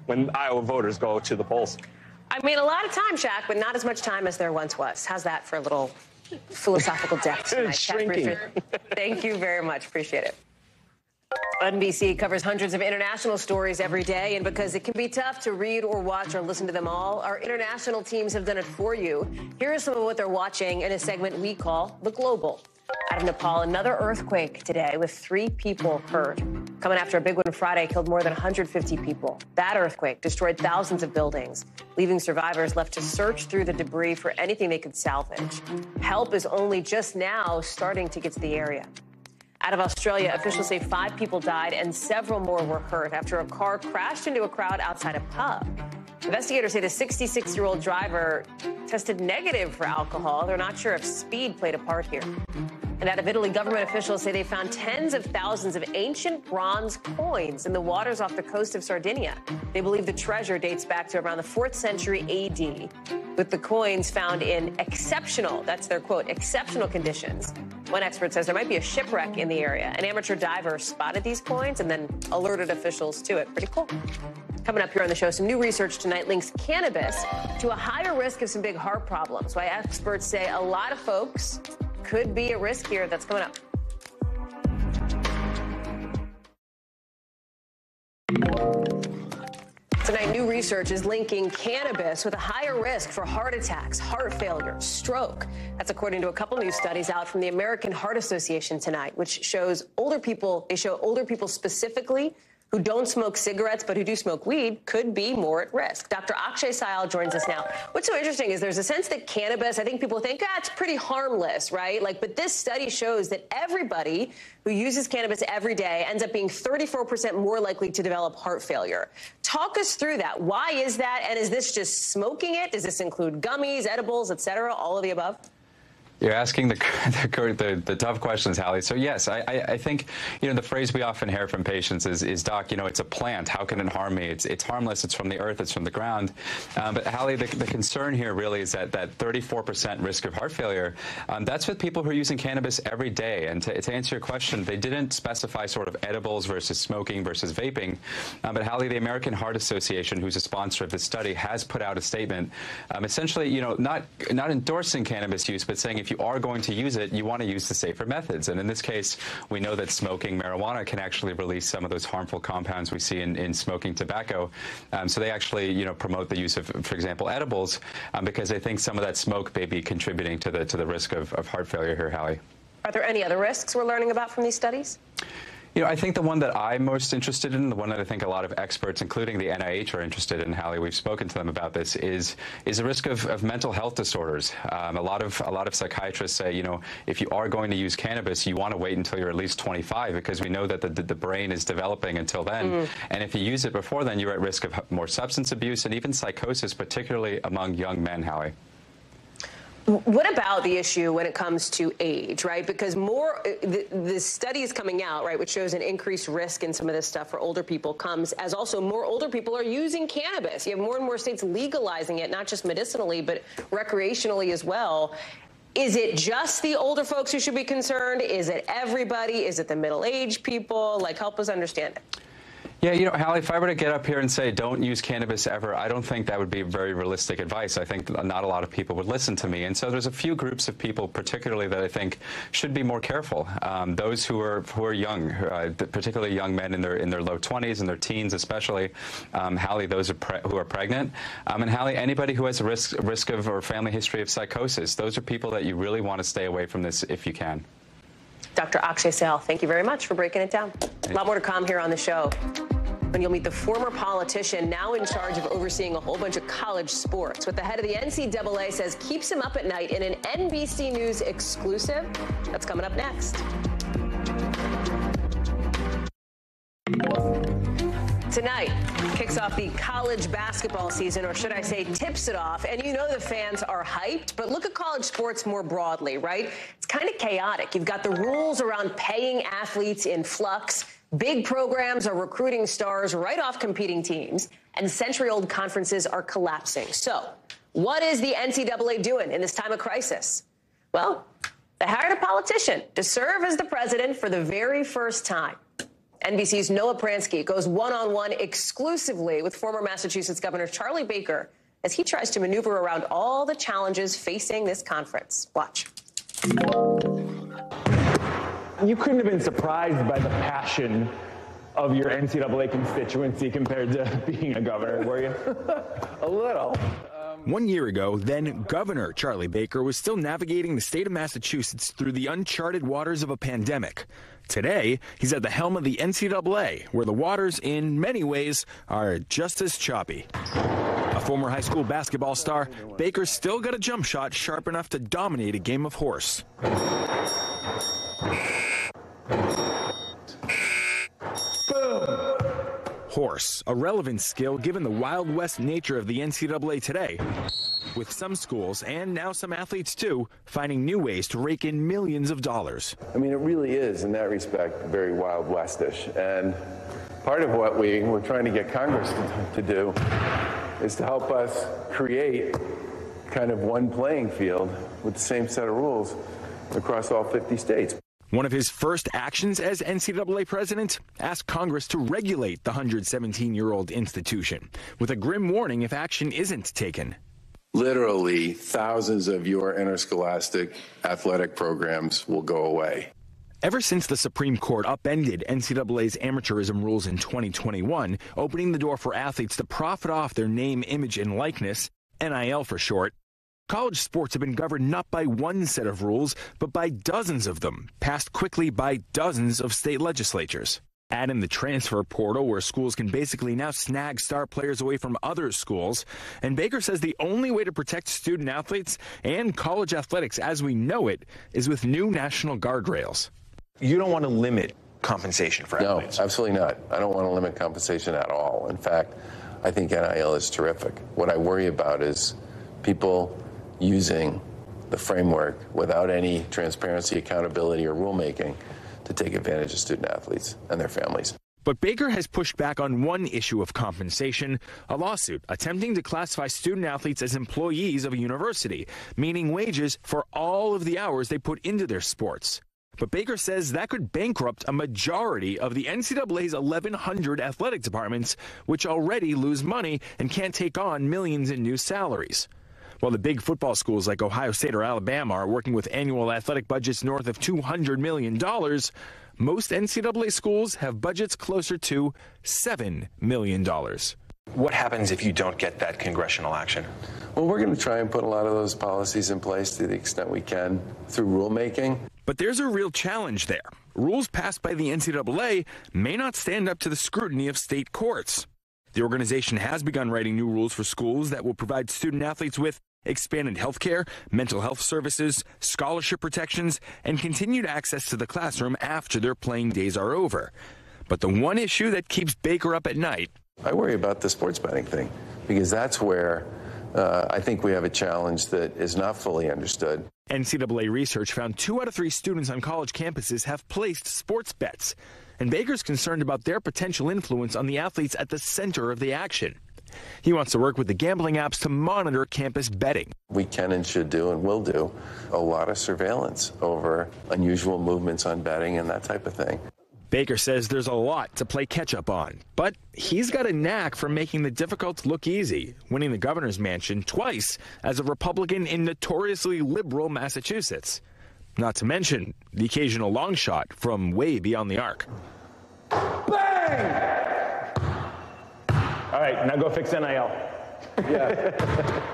Speaker 14: when Iowa voters go to the polls.
Speaker 1: I mean, a lot of time, Shaq, but not as much time as there once was. How's that for a little philosophical depth tonight?
Speaker 14: It's shrinking.
Speaker 1: Thank you very much. Appreciate it. NBC covers hundreds of international stories every day, and because it can be tough to read or watch or listen to them all, our international teams have done it for you. Here is some of what they're watching in a segment we call The Global. Out of Nepal, another earthquake today with 3 people hurt. Coming after a big one Friday killed more than 150 people. That earthquake destroyed thousands of buildings, leaving survivors left to search through the debris for anything they could salvage. Help is only just now starting to get to the area. Out of Australia, officials say 5 people died and several more were hurt after a car crashed into a crowd outside a pub. Investigators say the 66-year-old driver tested negative for alcohol. They're not sure if speed played a part here. And out of Italy, government officials say they found tens of thousands of ancient bronze coins in the waters off the coast of Sardinia. They believe the treasure dates back to around the 4th century AD, with the coins found in exceptional, that's their quote, exceptional conditions. One expert says there might be a shipwreck in the area. An amateur diver spotted these coins and then alerted officials to it. Pretty cool. Coming up here on the show, some new research tonight links cannabis to a higher risk of some big heart problems. Why experts say a lot of folks could be at risk here. That's coming up. Tonight, new research is linking cannabis with a higher risk for heart attacks, heart failure, stroke. That's according to a couple new studies out from the American Heart Association tonight, which shows older people specifically who don't smoke cigarettes but who do smoke weed could be more at risk. Dr. Akshay Syal joins us now. What's so interesting is there's a sense that cannabis, I think people think, it's pretty harmless, right? But this study shows that everybody who uses cannabis every day ends up being 34% more likely to develop heart failure. Talk us through that. Why is that? And is this just smoking it? Does this include gummies, edibles, et cetera, all of the above?
Speaker 17: You're asking the tough questions, Hallie. So yes, I think, the phrase we often hear from patients is, Doc, it's a plant. How can it harm me? It's harmless. It's from the earth. It's from the ground. But Hallie, the concern here really is that 34% risk of heart failure. That's with people who are using cannabis every day. And to answer your question, they didn't specify sort of edibles versus smoking versus vaping. But Hallie, the American Heart Association, who's a sponsor of this study, has put out a statement, essentially, not endorsing cannabis use, but saying if you are going to use it, you want to use the safer methods. And in this case, we know that smoking marijuana can actually release some of those harmful compounds we see in smoking tobacco. So they actually, promote the use of, for example, edibles, because they think some of that smoke may be contributing to the risk of heart failure here, Hallie.
Speaker 1: Are there any other risks we're learning about from these studies?
Speaker 17: I think the one that I'm most interested in, the one that I think a lot of experts, including the NIH, are interested in, Hallie, we've spoken to them about this, is the risk of mental health disorders. A lot of psychiatrists say, if you are going to use cannabis, you want to wait until you're at least 25, because we know that the brain is developing until then. And if you use it before then, you're at risk of more substance abuse and even psychosis, particularly among young men, Hallie.
Speaker 1: What about the issue when it comes to age, right? Because the study is coming out, right, which shows an increased risk in some of this stuff for older people, comes as also more older people are using cannabis. You have more and more states legalizing it, not just medicinally, but recreationally as well. Is it just the older folks who should be concerned? Is it everybody? Is it the middle-aged people? Help us understand it.
Speaker 17: Yeah, Hallie, if I were to get up here and say don't use cannabis ever, I don't think that would be very realistic advice. I think not a lot of people would listen to me. And so there's a few groups of people particularly that I think should be more careful. Those who are young, particularly young men in their low 20s and their teens especially. Hallie, those who are pregnant. And Hallie, anybody who has a risk of or family history of psychosis. Those are people that you really want to stay away from this if you can.
Speaker 1: Dr. Akshay Sale, thank you very much for breaking it down. A lot more to come here on the show. And you'll meet the former politician now in charge of overseeing a whole bunch of college sports. What the head of the NCAA says keeps him up at night in an NBC News exclusive. That's coming up next. Tonight kicks off the college basketball season, or should I say tips it off. And the fans are hyped, but look at college sports more broadly, right? It's kind of chaotic. You've got the rules around paying athletes in flux. Big programs are recruiting stars right off competing teams, and century-old conferences are collapsing. So what is the NCAA doing in this time of crisis? Well, they hired a politician to serve as the president for the very first time. NBC's Noah Pransky goes one-on-one exclusively with former Massachusetts Governor Charlie Baker as he tries to maneuver around all the challenges facing this conference. Watch.
Speaker 18: You couldn't have been surprised by the passion of your NCAA constituency compared to being a governor, were you?
Speaker 9: A little.
Speaker 19: 1 year ago, then Governor Charlie Baker was still navigating the state of Massachusetts through the uncharted waters of a pandemic. Today, he's at the helm of the NCAA, where the waters, in many ways, are just as choppy. A former high school basketball star, Baker's still got a jump shot sharp enough to dominate a game of horse.
Speaker 18: Boom!
Speaker 19: Horse, a relevant skill given the Wild West nature of the NCAA today, with some schools, and now some athletes too, finding new ways to rake in millions of dollars.
Speaker 20: I mean, it really is, in that respect, very Wild Westish. And part of what we're trying to get Congress to do is to help us create kind of one playing field with the same set of rules across all 50 states.
Speaker 19: One of his first actions as NCAA president asked Congress to regulate the 117-year-old institution, with a grim warning if action isn't taken.
Speaker 20: Literally, thousands of your interscholastic athletic programs will go away.
Speaker 19: Ever since the Supreme Court upended NCAA's amateurism rules in 2021, opening the door for athletes to profit off their name, image, and likeness, NIL for short, college sports have been governed not by one set of rules, but by dozens of them, passed quickly by dozens of state legislatures. Add in the transfer portal, where schools can basically now snag star players away from other schools. And Baker says the only way to protect student athletes and college athletics as we know it is with new national guardrails.
Speaker 21: You don't want to limit compensation for athletes?
Speaker 20: No, absolutely not. I don't want to limit compensation at all. In fact, I think NIL is terrific. What I worry about is people using the framework without any transparency, accountability, or rulemaking to take advantage of student athletes and their families.
Speaker 19: But Baker has pushed back on one issue of compensation, a lawsuit attempting to classify student athletes as employees of a university, meaning wages for all of the hours they put into their sports. But Baker says that could bankrupt a majority of the NCAA's 1,100 athletic departments, which already lose money and can't take on millions in new salaries. While the big football schools like Ohio State or Alabama are working with annual athletic budgets north of $200 million, most NCAA schools have budgets closer to $7 million.
Speaker 21: What happens if you don't get that congressional action?
Speaker 20: Well, we're going to try and put a lot of those policies in place to the extent we can through rulemaking.
Speaker 19: But there's a real challenge there. Rules passed by the NCAA may not stand up to the scrutiny of state courts. The organization has begun writing new rules for schools that will provide student athletes with expanded health care, mental health services, scholarship protections, and continued access to the classroom after their playing days are over. But the one issue that keeps Baker up at night,
Speaker 20: I worry about the sports betting thing, because that's where I think we have a challenge that is not fully understood.
Speaker 19: NCAA research found 2 out of 3 students on college campuses have placed sports bets, and Baker's concerned about their potential influence on the athletes at the center of the action. He wants to work with the gambling apps to monitor campus betting.
Speaker 20: We can and should do and will do a lot of surveillance over unusual movements on betting and that type of thing.
Speaker 19: Baker says there's a lot to play catch-up on, but he's got a knack for making the difficult look easy, winning the governor's mansion twice as a Republican in notoriously liberal Massachusetts. Not to mention the occasional long shot from way beyond the arc.
Speaker 18: Bang! All right, now go fix NIL.
Speaker 20: Yeah.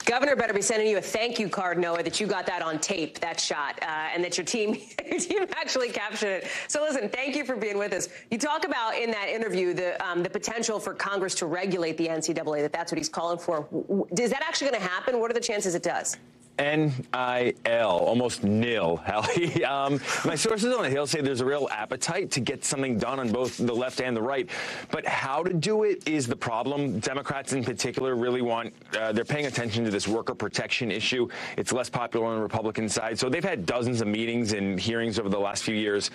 Speaker 1: Governor better be sending you a thank you card, Noah, that you got that on tape, that shot, and that your team actually captured it. So listen, thank you for being with us. You talk about in that interview the potential for Congress to regulate the NCAA, that's what he's calling for. Is that actually going to happen? What are the chances it does?
Speaker 21: NIL, almost nil, Hallie. My sources on the Hill say there's a real appetite to get something done on both the left and the right. But how to do it is the problem. Democrats in particular really want, they're paying attention to this worker protection issue. It's less popular on the Republican side. So they've had dozens of meetings and hearings over the last few years.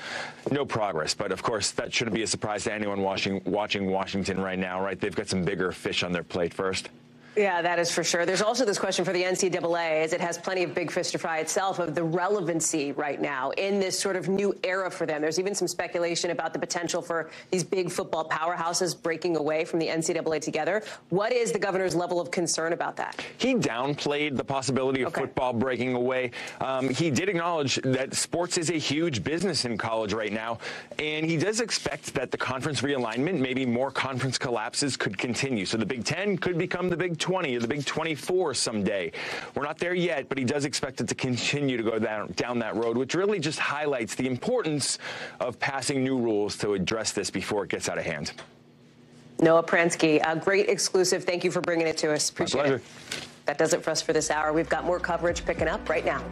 Speaker 21: No progress. But, of course, that shouldn't be a surprise to anyone watching Washington right now, right? They've got some bigger fish on their plate first.
Speaker 1: Yeah, that is for sure. There's also this question for the NCAA, as it has plenty of big fish to fry itself, of the relevancy right now in this sort of new era for them. There's even some speculation about the potential for these big football powerhouses breaking away from the NCAA together. What is the governor's level of concern about that?
Speaker 21: He downplayed the possibility of football breaking away. He did acknowledge that sports is a huge business in college right now, and he does expect that the conference realignment, maybe more conference collapses, could continue. So the Big Ten could become the Big 20 or the Big 24 someday. We're not there yet, but he does expect it to continue to go down that road, which really just highlights the importance of passing new rules to address this before it gets out of hand.
Speaker 1: Noah Pransky, a great exclusive. Thank you for bringing it to us. Appreciate it. That does it for us for this hour. We've got more coverage picking up right now.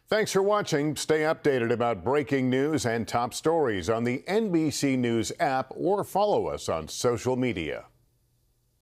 Speaker 9: Thanks for watching. Stay updated about breaking news and top stories on the NBC News app or follow us on social media.